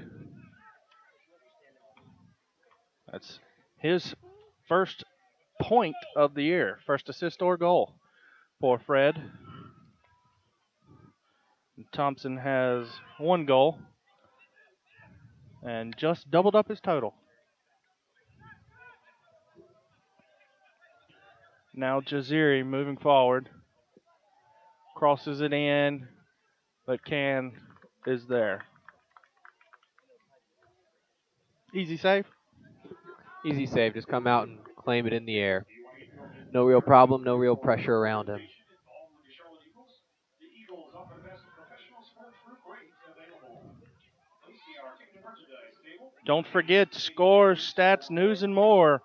That's his first point of the year. First assist or goal for Fred. Thompson has 1 goal and just doubled up his total. Now Jaziri moving forward. Crosses it in, but Can is there. Easy save? Easy save. Just come out and claim it in the air. No real problem, no real pressure around him. Don't forget, scores, stats, news, and more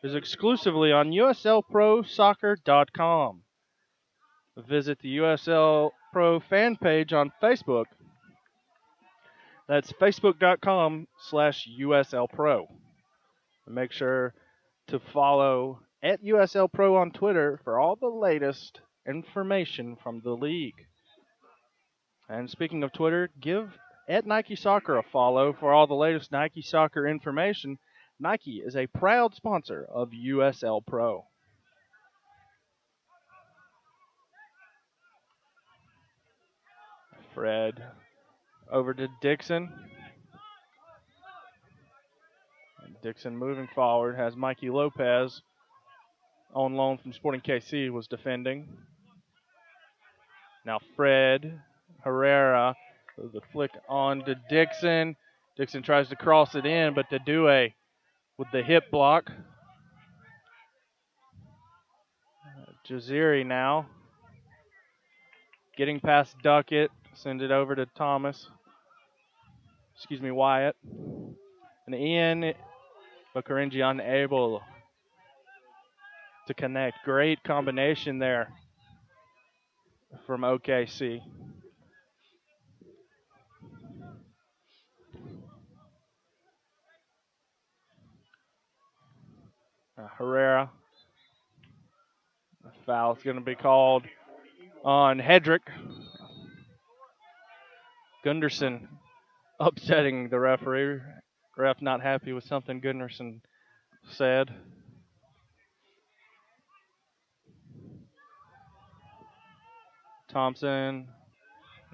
is exclusively on USLProSoccer.com. Visit the USL Pro fan page on Facebook. That's facebook.com/USLPro. And make sure to follow at USL Pro on Twitter for all the latest information from the league. And speaking of Twitter, give at Nike Soccer a follow for all the latest Nike Soccer information. Nike is a proud sponsor of USL Pro. Fred over to Dixon. Dixon moving forward has Mikey Lopez on loan from Sporting KC was defending. Now Fred Herrera, the flick on to Dixon. Dixon tries to cross it in, but Due with the hip block. Jaziri now getting past Duckett, send it over to Wyatt. And Ian, but Karinji unable to connect. Great combination there from OKC. Herrera. A foul is going to be called on Hedrick. Gunderson upsetting the referee. Ref not happy with something Gunderson said. Thompson.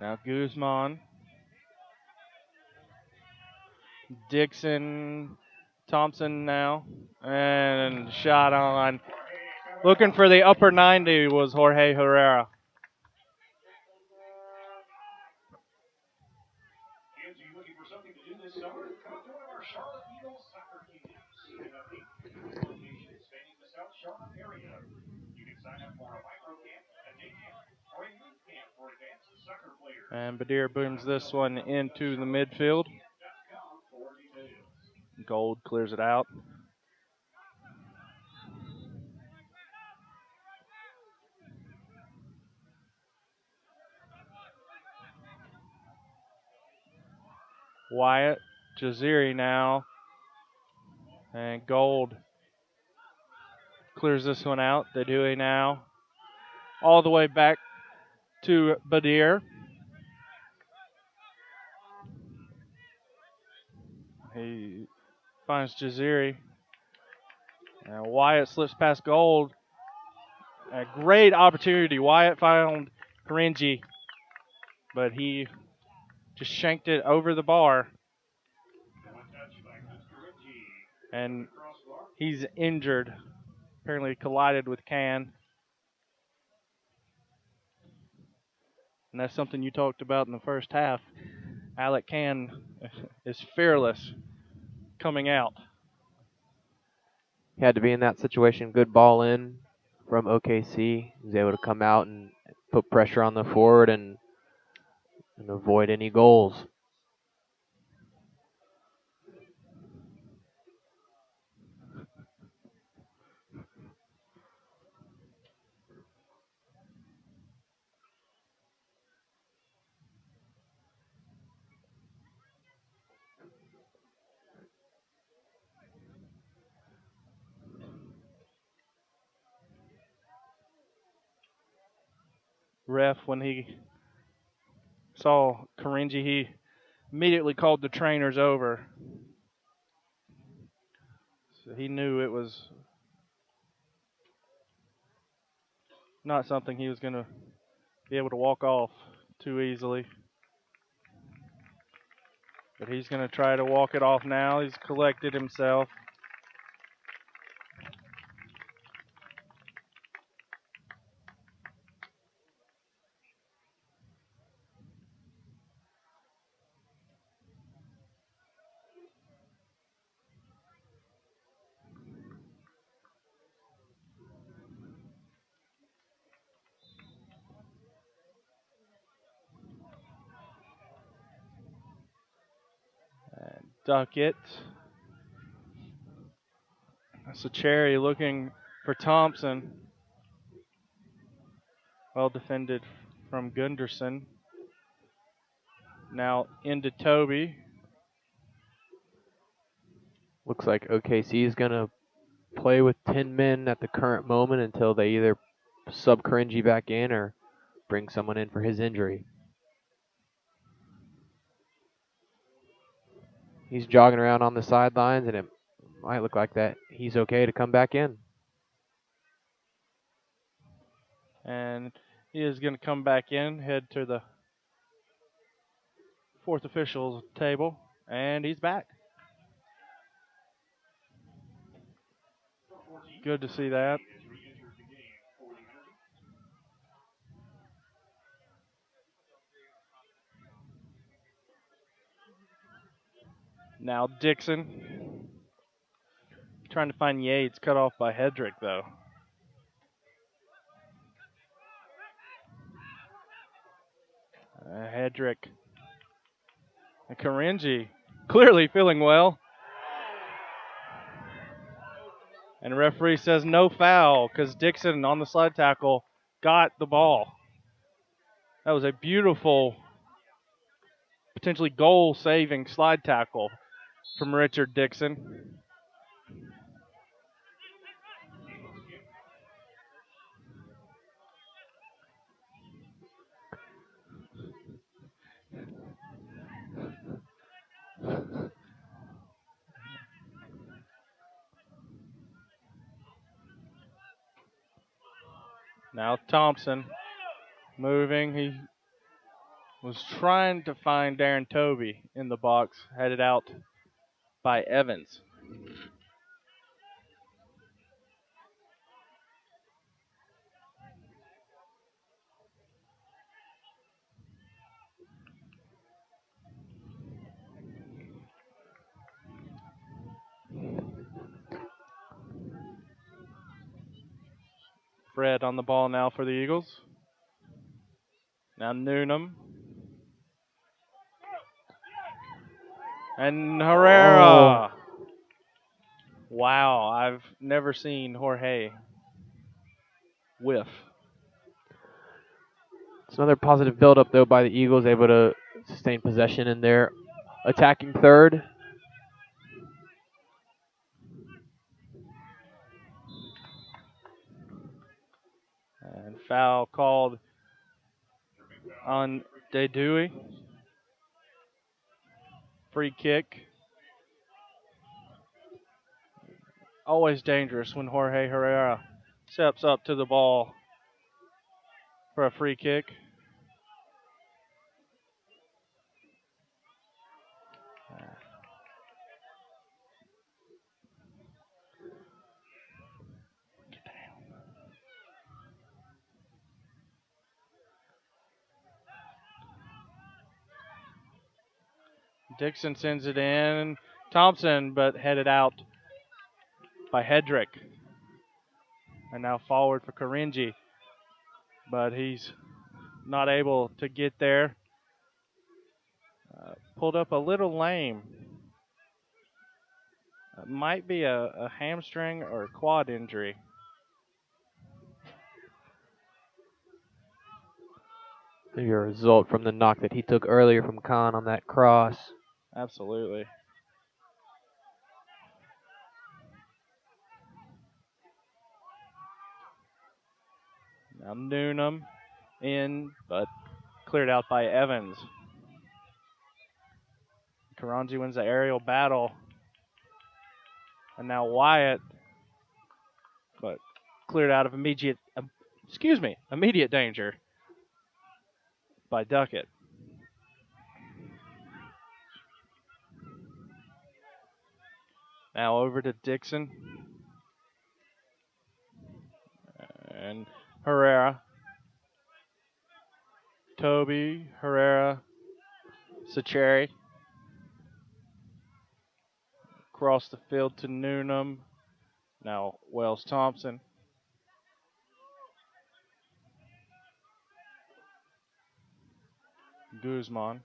Now Guzman. Dixon. Thompson now. And shot on. Looking for the upper 90 was Jorge Herrera. Kids, are you looking for something to do this summer? Come to one of our Charlotte Eagles soccer camps. We have 8 different locations spanning the South Charlotte area. You can sign up for a micro camp, a day camp, or a youth camp for advanced soccer players. And Badir booms this one into the midfield. Gold clears it out. Wyatt, Jaziri now. And Gold clears this one out. They do it now. All the way back to Badir. He finds Jaziri. And Wyatt slips past Gold. A great opportunity. Wyatt found Karinji, but he just shanked it over the bar. And he's injured. Apparently collided with Can. And that's something you talked about in the first half. Alec Can is fearless coming out. He had to be in that situation. Good ball in from OKC. He was able to come out and put pressure on the forward and avoid any goals. Ref, when he saw Karinji, he immediately called the trainers over. So he knew it was not something he was going to be able to walk off too easily. But he's going to try to walk it off now. He's collected himself. And Duckett. That's a Cherry looking for Thompson. Well defended from Gunderson. Now into Toby. Looks like OKC is going to play with 10 men at the current moment until they either sub Karinji back in or bring someone in for his injury. He's jogging around on the sidelines, and it might look like that he's okay to come back in. And he is going to come back in, head to the fourth official's table, and he's back. Good to see that. Now Dixon trying to find Yates, cut off by Hedrick though. Hedrick and Karinji clearly feeling well. And the referee says no foul because Dixon on the slide tackle got the ball. That was a beautiful, potentially goal-saving slide tackle from Richard Dixon. Now Thompson moving. He was trying to find Darren Toby in the box, headed out by Evans. Fred on the ball now for the Eagles. Now Noonan. And Herrera. Oh. Wow, I've never seen Jorge whiff. It's another positive build-up, though, by the Eagles, able to sustain possession in their attacking third. And foul called on De Dewey. Free kick. Always dangerous when Jorge Herrera steps up to the ball for a free kick. Dixon sends it in. Thompson, but headed out by Hedrick. And now forward for Karinji. But he's not able to get there. Pulled up a little lame. Might be a hamstring or a quad injury. Maybe a result from the knock that he took earlier from Khan on that cross. Absolutely. Now Noonan in, but cleared out by Evans. Karanji wins the aerial battle. And now Wyatt, but cleared out of immediate danger by Duckett. Now over to Dixon. And Herrera. Toby, Herrera, Sacheri. Across the field to Noonan. Now Wells Thompson. Guzman.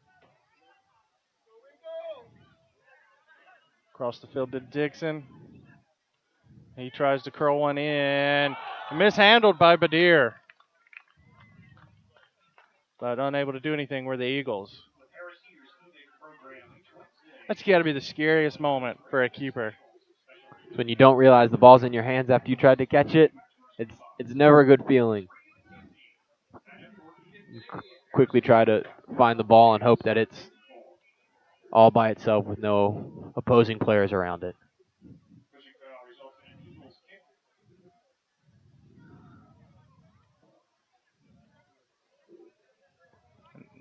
Across the field to Dixon. He tries to curl one in. Mishandled by Badir. But unable to do anything were the Eagles. That's got to be the scariest moment for a keeper. It's when you don't realize the ball's in your hands after you tried to catch it. It's never a good feeling. You quickly try to find the ball and hope that it's all by itself with no opposing players around it.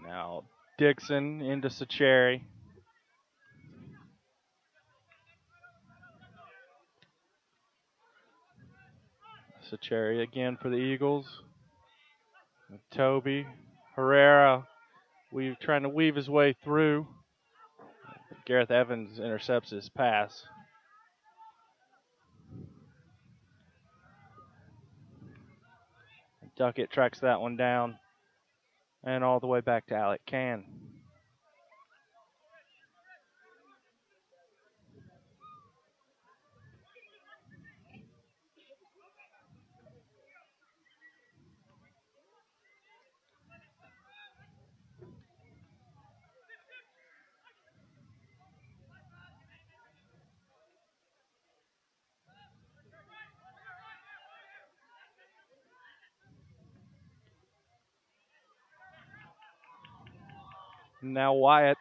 Now Dixon into Sacheri. Sacheri again for the Eagles. Toby. Herrera trying to weave his way through. Gareth Evans intercepts his pass. Duckett tracks that one down and all the way back to Alec Can. Now Wyatt.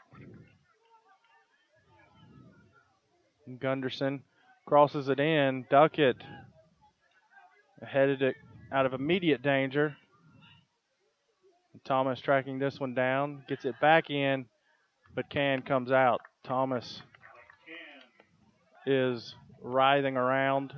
Gunderson crosses it in. Duckett headed it out of immediate danger. Thomas tracking this one down. Gets it back in, but Can comes out. Thomas is writhing around.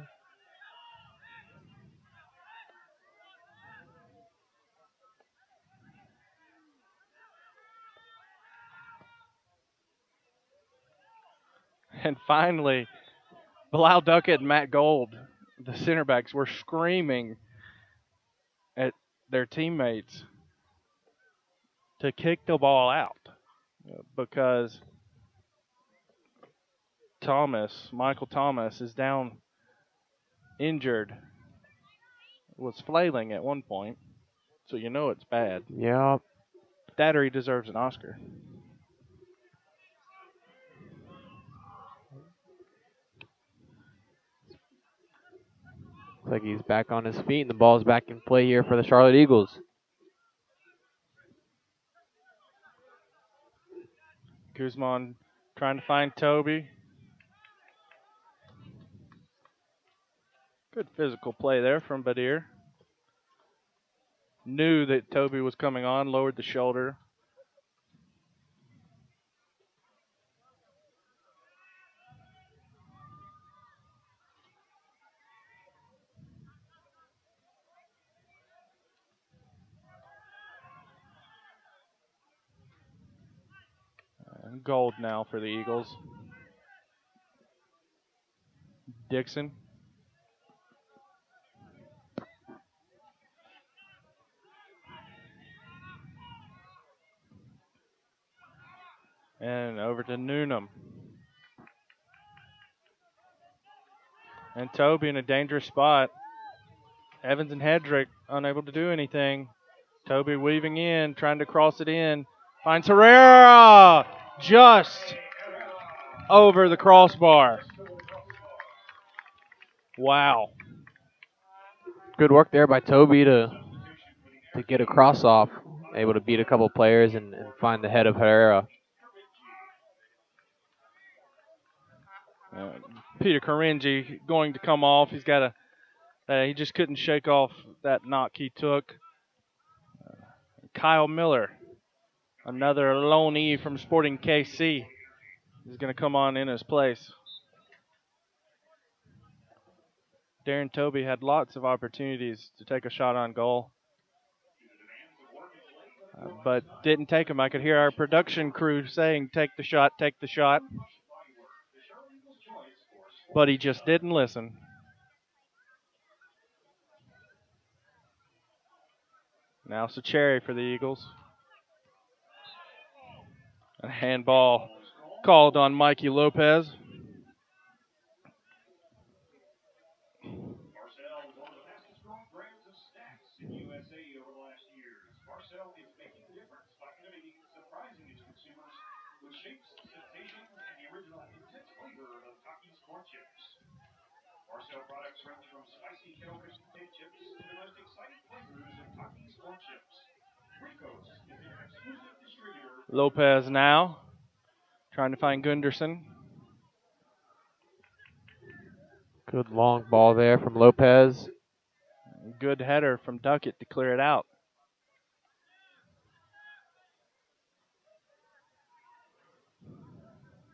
And finally, Bilal Duckett and Matt Gold, the center backs, were screaming at their teammates to kick the ball out because Michael Thomas, is down injured, was flailing at one point, so you know it's bad. Yeah. That or he deserves an Oscar. Looks like he's back on his feet, and the ball's back in play here for the Charlotte Eagles. Guzman trying to find Toby. Good physical play there from Badir. Knew that Toby was coming on, lowered the shoulder. And gold now for the Eagles. Dixon. And over to Noonan. And Toby in a dangerous spot. Evans and Hedrick unable to do anything. Toby weaving in, trying to cross it in. Finds Herrera just over the crossbar. Wow. Good work there by Toby to get a cross off. Able to beat a couple players and find the head of Herrera. Peter Karinji going to come off. He's got he just couldn't shake off that knock he took. Kyle Miller, another loanee from Sporting KC, is going to come on in his place. Darren Toby had lots of opportunities to take a shot on goal, but didn't take them. I could hear our production crew saying, take the shot, take the shot. But he just didn't listen. Now Sacheri for the Eagles. A handball called on Mikey Lopez. Shapes, sensations, and the original intense flavor of Takis corn chips. Marcel products range from spicy kettle cooked potato chips to the most exciting flavors of Takis corn chips. Ricos is their exclusive distributor. Lopez now trying to find Gunderson. Good long ball there from Lopez. Good header from Duckett to clear it out.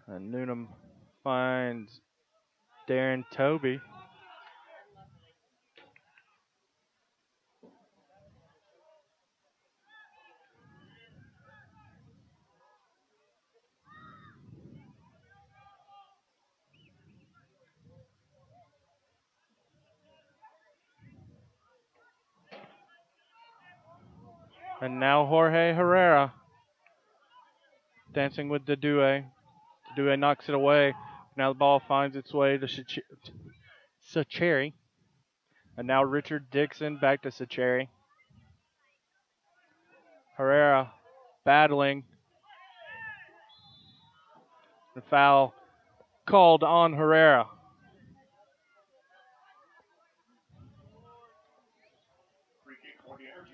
And Noonan finds Darren Toby. And now Jorge Herrera dancing with Dadue. Dadue knocks it away. Now the ball finds its way to Sacheri. And now Richard Dixon back to Sacheri. Herrera battling. The foul called on Herrera. Free kick for the Energy.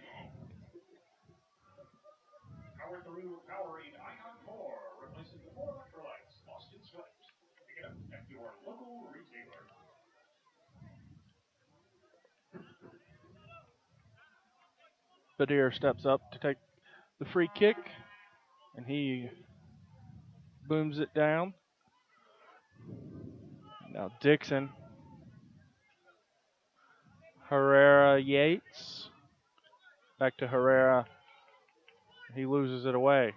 Power through Powerade Ion 4, replacing the 4 electrolytes lost in sweat. Pick it up at your local retailer. Badir steps up to take the free kick, and he booms it down. Now Dixon. Herrera Yates. Back to Herrera. He loses it away.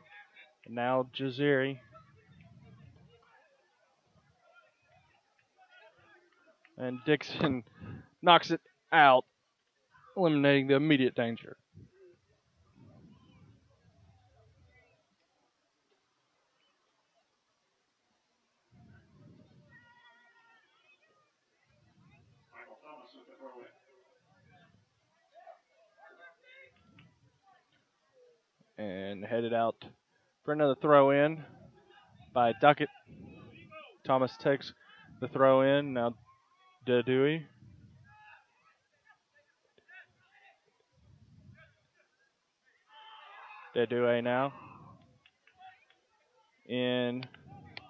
And now Jaziri. And Dixon knocks it out, eliminating the immediate danger. Michael Thomas with the throw in. And headed out for another throw in by Duckett. Thomas takes the throw in. Now Dadui. Dadue now. In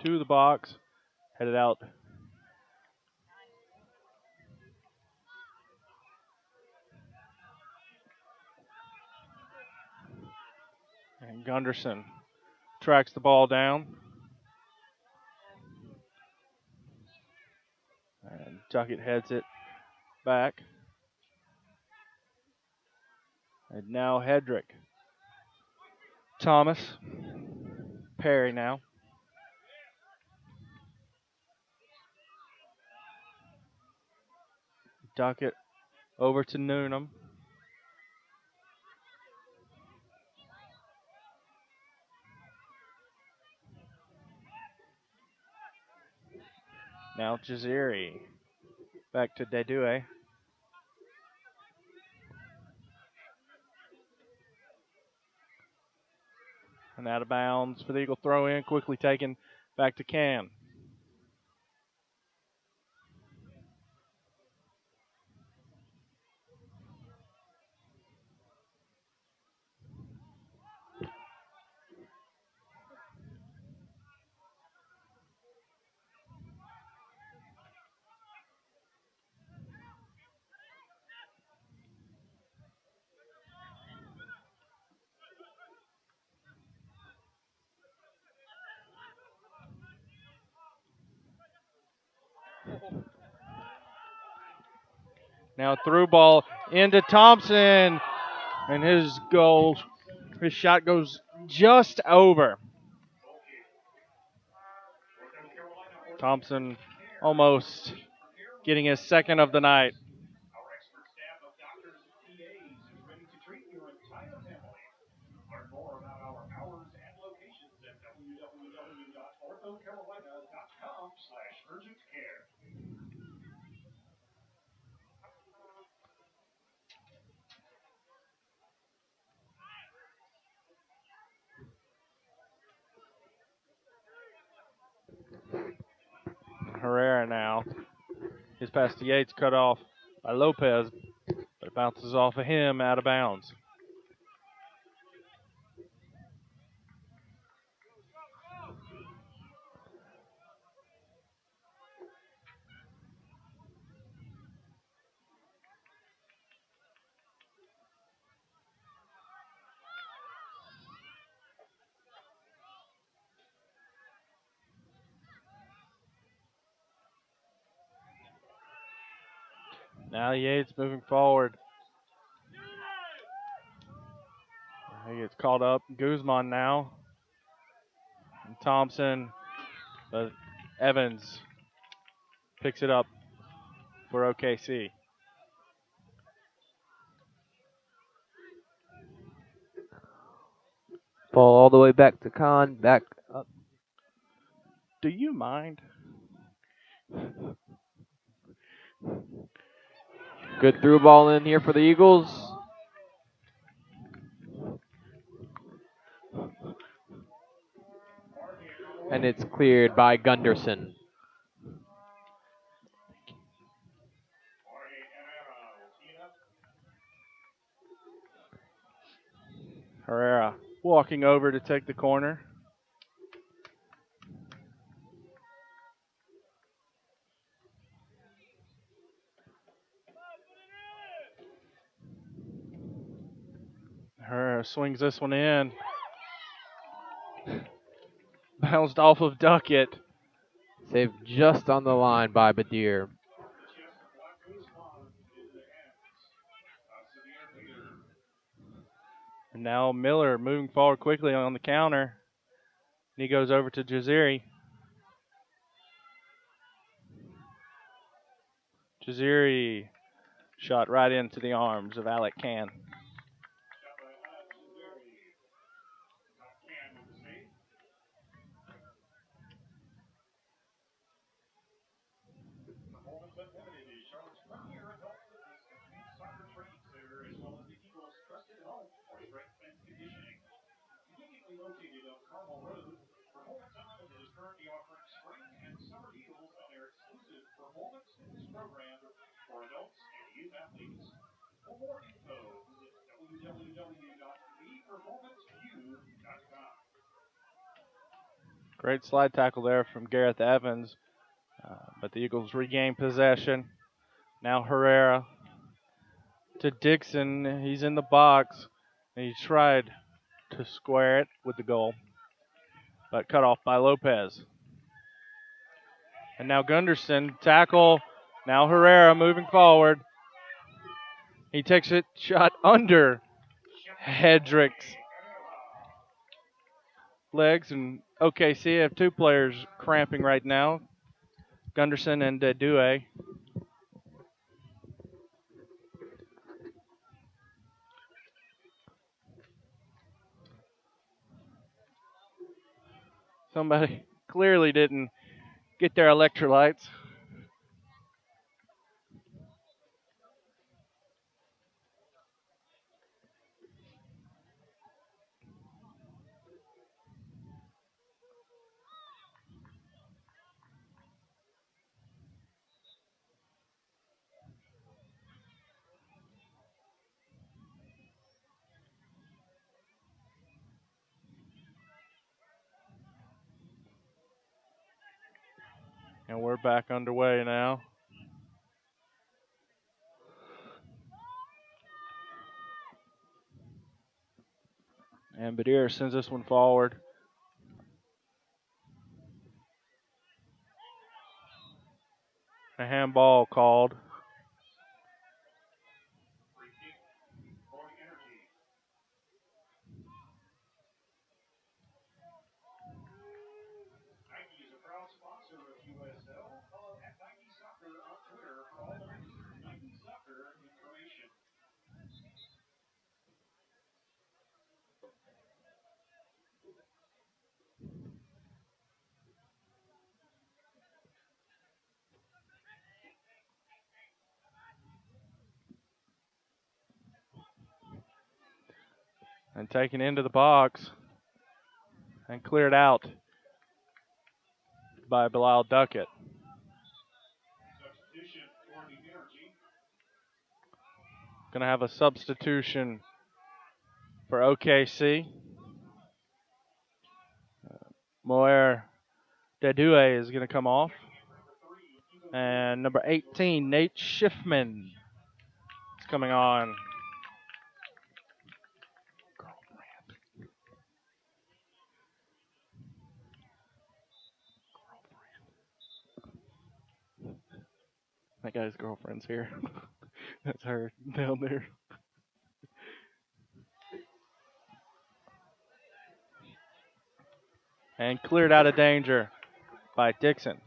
to the box. Headed out. And Gunderson tracks the ball down. And Duckett heads it back. And now Hedrick. Thomas. Perry now. Duckett over to Noonan. Now Jaziri. Back to Dedue. And out of bounds for the Eagle throw in. Quickly taken back to Cam. Now through ball into Thompson. And his shot goes just over. Thompson almost getting his second of the night. Our expert staff of doctors and PAs is ready to treat your entire family. Learn more about our hours and locations at www.orthocarolina.com/urgent-care. Herrera now. His pass to Yates cut off by Lopez, but it bounces off of him out of bounds. Now Yates moving forward. He gets called up. Guzman now. And Thompson, but Evans picks it up for OKC. Ball all the way back to Khan, back up. Do you mind? Good through ball in here for the Eagles. And it's cleared by Gunderson. Herrera walking over to take the corner. Herrera swings this one in. Bounced off of Duckett. Saved just on the line by Badir. And now Miller moving forward quickly on the counter. He goes over to Jaziri. Jaziri shot right into the arms of Alec Can. Located on Carmel Road, Performance Unlimited is currently offering spring and summer deals on their exclusive performance fitness program for adults and youth athletes. For more info, visit www.theperformanceview.com. Great slide tackle there from Gareth Evans, but the Eagles regain possession. Now Herrera to Dixon. He's in the box, and he tried to square it with the goal, but cut off by Lopez. And now Gunderson, tackle. Now Herrera moving forward. He takes it, shot under Hedrick's legs, and OKC have two players cramping right now, Gunderson and Due. Somebody clearly didn't get their electrolytes. And we're back underway now. And Badir sends this one forward. A handball called. Nike is a proud sponsor of USL. Follow at Nike Soccer on Twitter for all the latest Nike Soccer information. And taken into the box. And cleared out by Bilal Duckett. Substitution for the Energy. Going to have a substitution for OKC. Moer Dedue is going to come off. And number 18, Nate Schiffman, is coming on. That guy's girlfriend's here. That's her down there. And cleared out of danger by Dixon.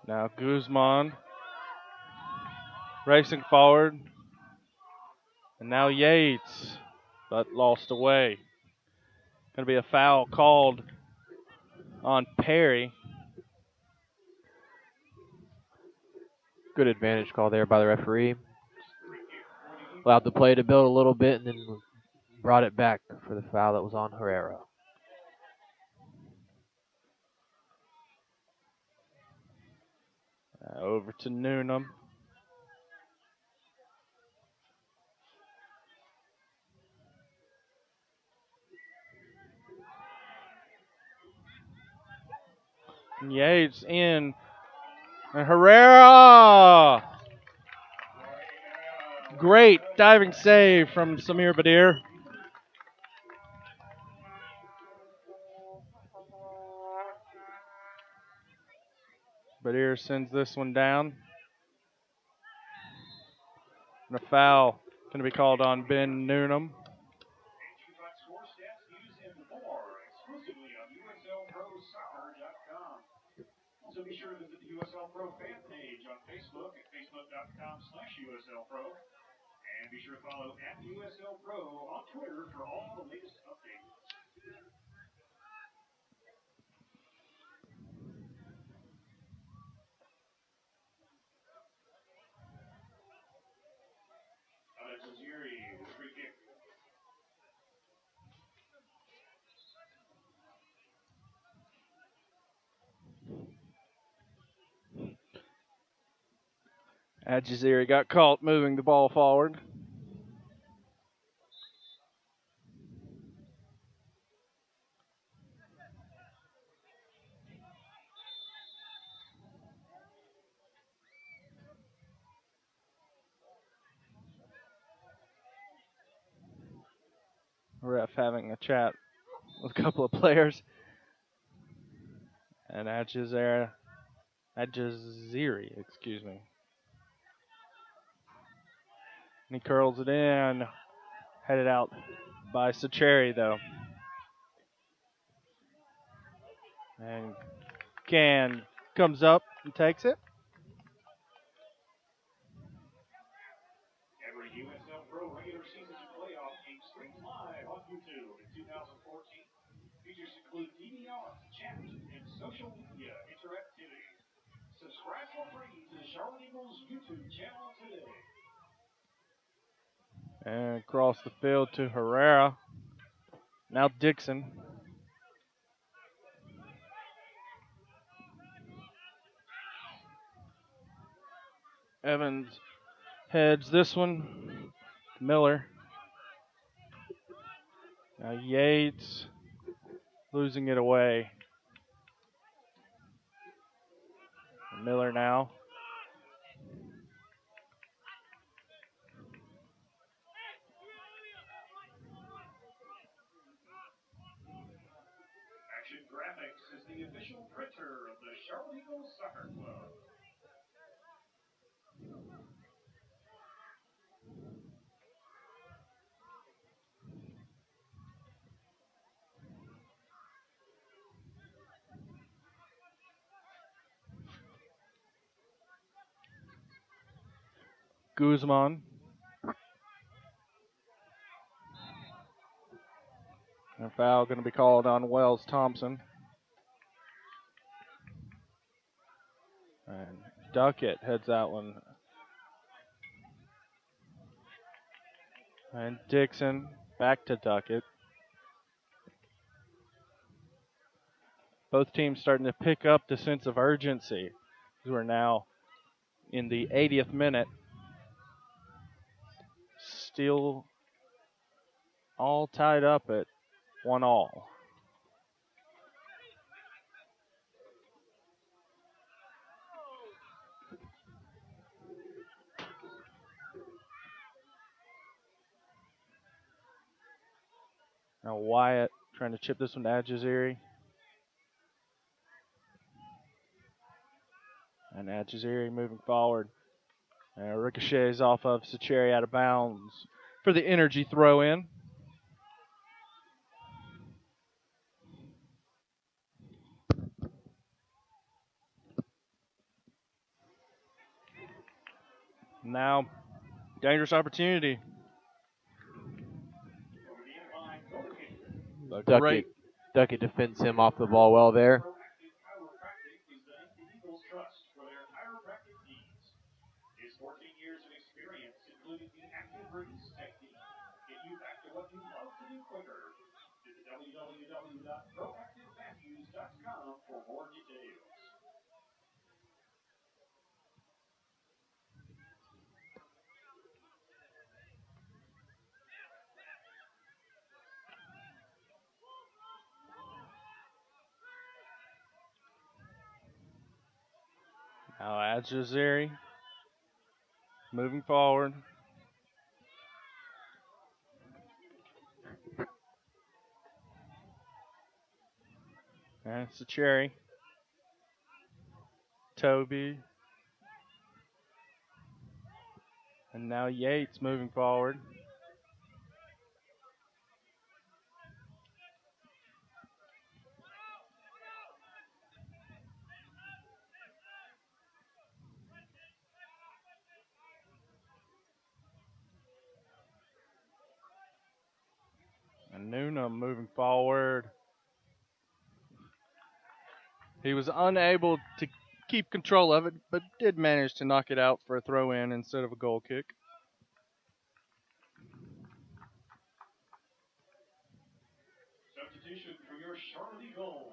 Now Guzman Racing forward. And now Yates, but lost away. Going to be a foul called on Perry. Good advantage call there by the referee. Allowed the play to build a little bit and then brought it back for the foul that was on Herrera. Over to Noonan. Yates in. And Herrera! Great diving save from Samir Badir. Badir sends this one down. And a foul going to be called on Ben Noonan. Also, be sure to visit the USL Pro fan page on Facebook at facebook.com/USL Pro. And be sure to follow @USL Pro on Twitter for all the latest updates. Ziri with free kick. Adjaziri got caught moving the ball forward. Ref having a chat with a couple of players. And Adjaziri, excuse me. And he curls it in. Headed out by Sacheri, though. And Can comes up and takes it. Every USL Pro regular season and playoff game streams live on YouTube in 2014. Features include DVR, chat, and social media interactivity. Subscribe for free to the Charlotte Eagles YouTube channel today. And across the field to Herrera. Now Dixon. Evans heads this one. Miller. Now Yates losing it away. Miller now. Action Graphics is the official printer of the Charlotte Eagles Soccer Club. Guzman. And a foul going to be called on Wells Thompson. And Duckett heads that one. And Dixon back to Duckett. Both teams starting to pick up the sense of urgency. We're now in the 80th minute. Still all tied up at 1-1. Now Wyatt trying to chip this one to Adjaziri. And Adjaziri moving forward. And ricochets off of Sacheri out of bounds for the energy throw in. Now, dangerous opportunity. Great. Duckett defends him off the ball well there. Chiropractic is the name the Eagles trust for their chiropractic needs. His 14 years of experience, including the active release technique, get you back to what you love to do quicker. Visit www.proactivematthews.com for more details. Now Adjazeri moving forward. And it's a Cherry. Toby. And now Yates moving forward. And Noonan moving forward. He was unable to keep control of it, but did manage to knock it out for a throw in instead of a goal kick. Substitution for your Charlotte Eagles.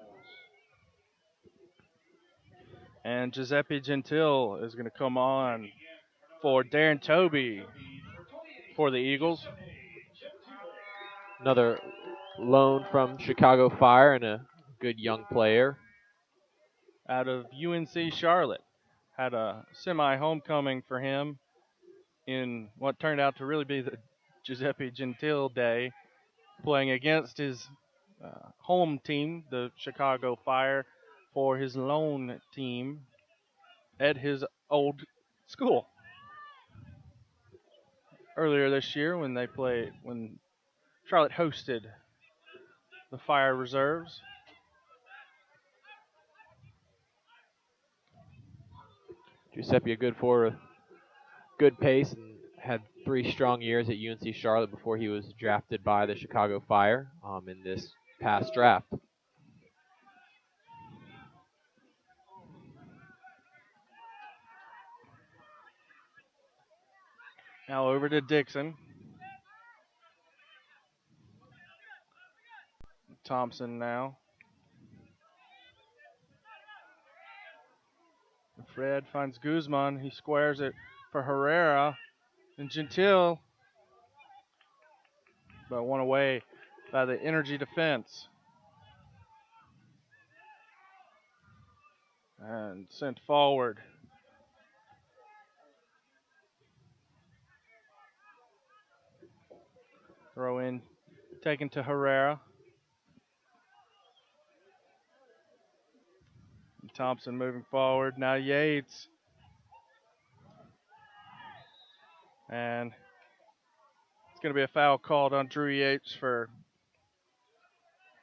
And Giuseppe Gentile is going to come on for Darren Toby for the Eagles. Another loan from Chicago Fire and a good young player. Out of UNC Charlotte. Had a semi-homecoming for him in what turned out to really be the Giuseppe Gentile day, playing against his home team, the Chicago Fire, for his loan team at his old school. Earlier this year when Charlotte hosted the Fire Reserves. Giuseppe, a good forward, good pace, and had 3 strong years at UNC Charlotte before he was drafted by the Chicago Fire in this past draft. Now over to Dixon. Thompson now. Fred finds Guzman. He squares it for Herrera. And Gentile, but one away by the Energy defense. And sent forward. Throw in, taken to Herrera. And Thompson moving forward. Now Yates. And it's going to be a foul called on Drew Yates for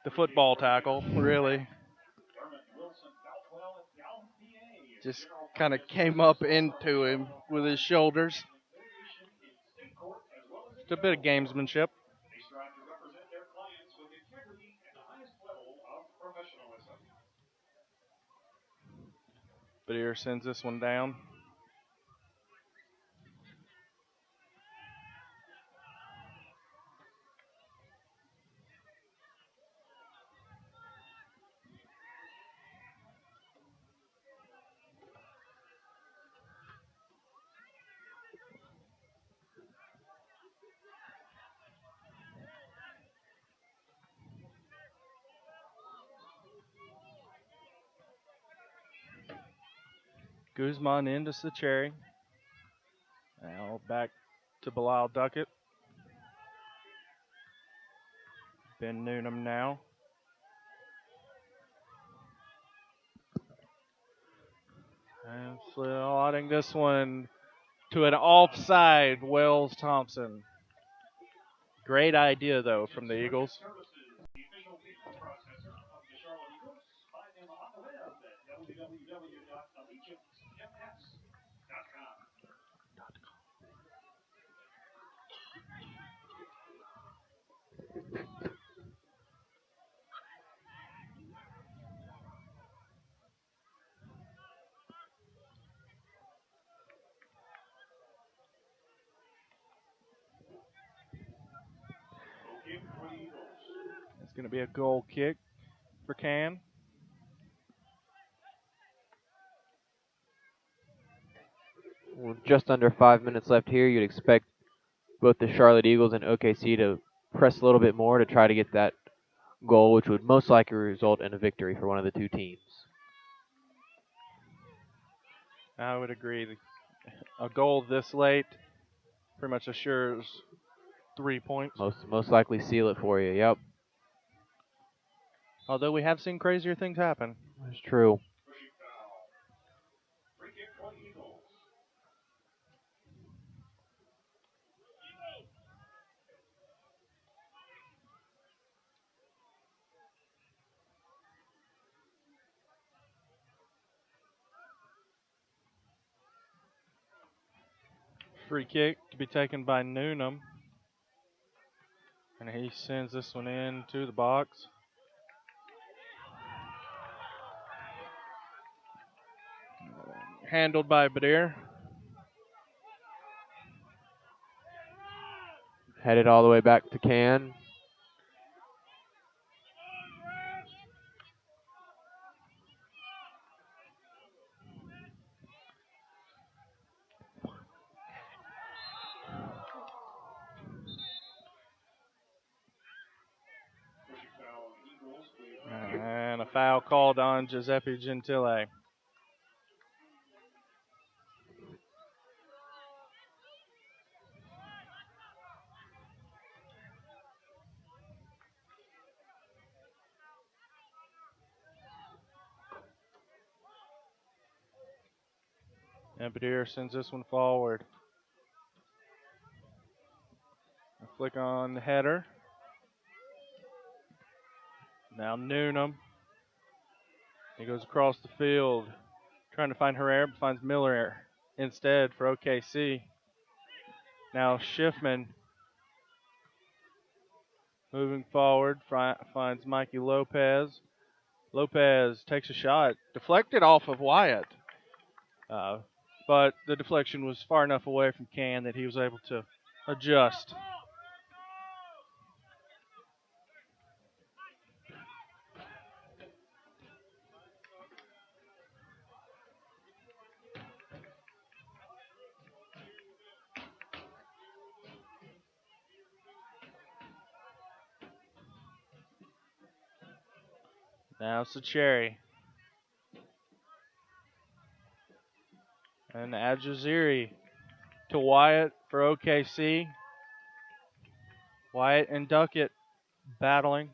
the football tackle, really. Just kind of came up into him with his shoulders. Just a bit of gamesmanship. They strive to represent their clients with integrity and the highest level of professionalism. But here sends this one down. Guzman into Sacheri. Now back to Bilal Duckett. Ben Noonan now. And slotting this one to an offside Wells Thompson. Great idea, though, from the Eagles. The official payment processor of the Charlotte Eagles. Find them on the web at www.allegiancemf.com. going to be a goal kick for Can. Well, just under 5 minutes left here. You'd expect both the Charlotte Eagles and OKC to press a little bit more to try to get that goal, which would most likely result in a victory for one of the two teams. I would agree. A goal this late pretty much assures 3 points. Most likely seal it for you, yep. Although we have seen crazier things happen. That's true. Free kick to be taken by Noonan. And he sends this one into the box. Handled by Badir. Headed all the way back to Can. And a foul called on Giuseppe Gentile. And Badir sends this one forward. A flick on the header. Now Noonan. He goes across the field, trying to find Herrera, but finds Miller instead for OKC. Now Schiffman moving forward, finds Mikey Lopez. Lopez takes a shot, deflected off of Wyatt. But the deflection was far enough away from Can that he was able to adjust. Now Sacheri. And Adjaziri to Wyatt for OKC. Wyatt and Duckett battling.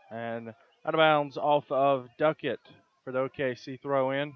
And out of bounds off of Duckett for the OKC throw in.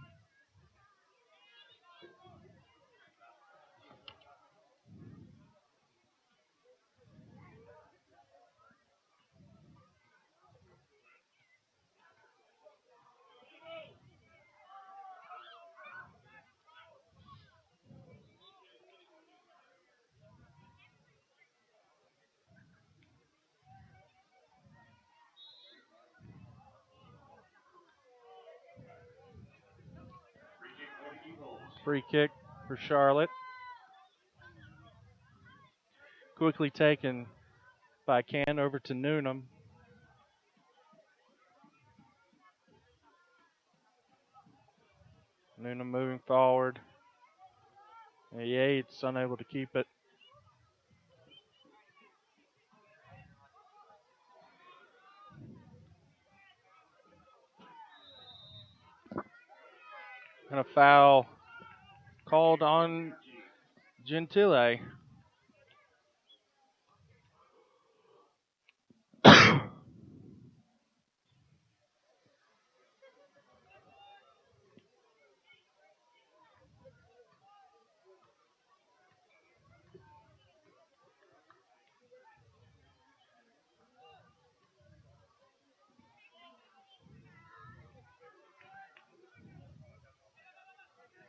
Free kick for Charlotte. Quickly taken by Can over to Noonan. Noonan moving forward. Yates unable to keep it. And a foul called on Gentile.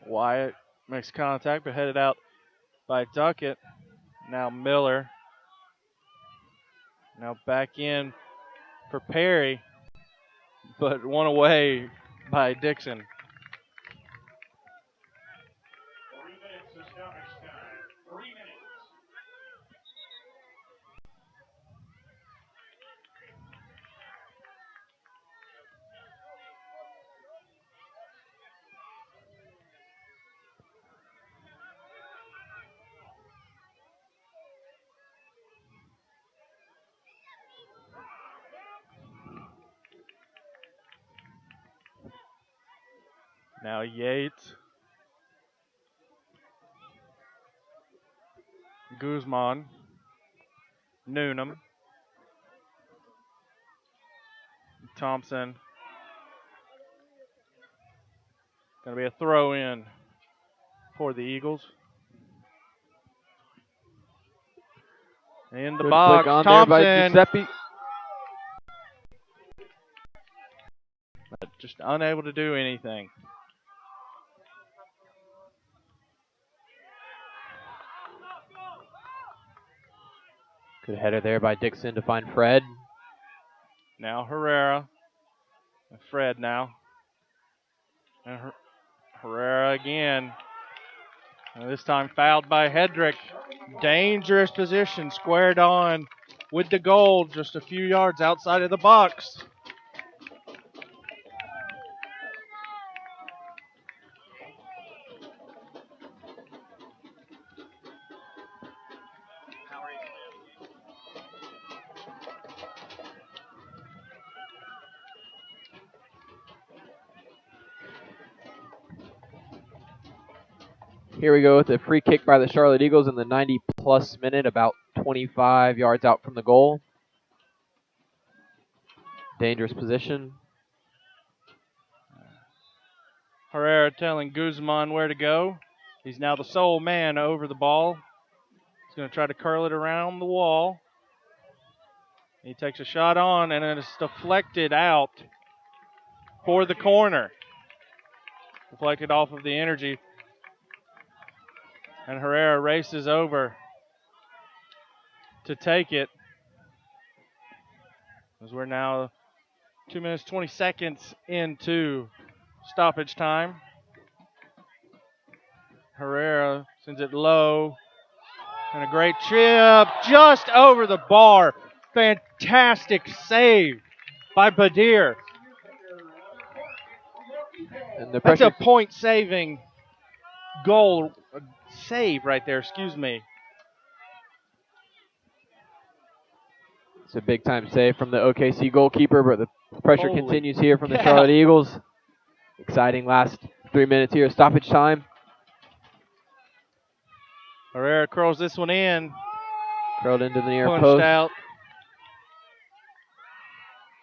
Wyatt makes contact, but headed out by Duckett. Now Miller. Now back in for Perry, but one away by Dixon. 3 minutes of stoppage time. 3 minutes. Now Yates. Guzman. Noonan. Thompson. Going to be a throw in for the Eagles. In the Good box, flick on Thompson. there by Giuseppe. But just unable to do anything. Good header there by Dixon to find Fred. Now Herrera. And Fred now. And Herrera again. And this time fouled by Hedrick. Dangerous position, squared on with the goal, just a few yards outside of the box. Here we go with a free kick by the Charlotte Eagles in the 90-plus minute, about 25 yards out from the goal. Dangerous position. Herrera telling Guzman where to go. He's now the sole man over the ball. He's going to try to curl it around the wall. He takes a shot on, and it's deflected out for the corner. Deflected off of the energy. And Herrera races over to take it. As we're now 2 minutes, 20 seconds into stoppage time. Herrera sends it low. And a great chip just over the bar. Fantastic save by Badir. And the That's a pressure, point-saving goal save right there, excuse me. it's a big-time save from the OKC goalkeeper, but the pressure Holy continues here from the cow. Charlotte Eagles. Exciting last 3 minutes here, stoppage time. Herrera curls this one in. Curled into the near Punched post. out.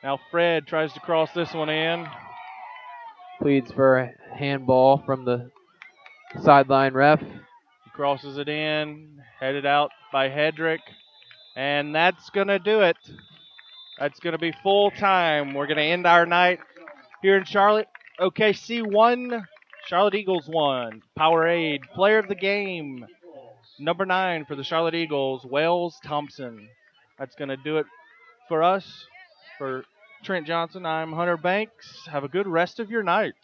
Now Fred tries to cross this one in. Pleads for a handball from the sideline ref. He crosses it in, headed out by Hedrick. And that's going to do it. That's going to be full time. We're going to end our night here in Charlotte. OKC 1, Charlotte Eagles 1. Powerade, player of the game, number 9 for the Charlotte Eagles, Wells Thompson. That's going to do it for us. For Trent Johnson, I'm Hunter Banks. Have a good rest of your night.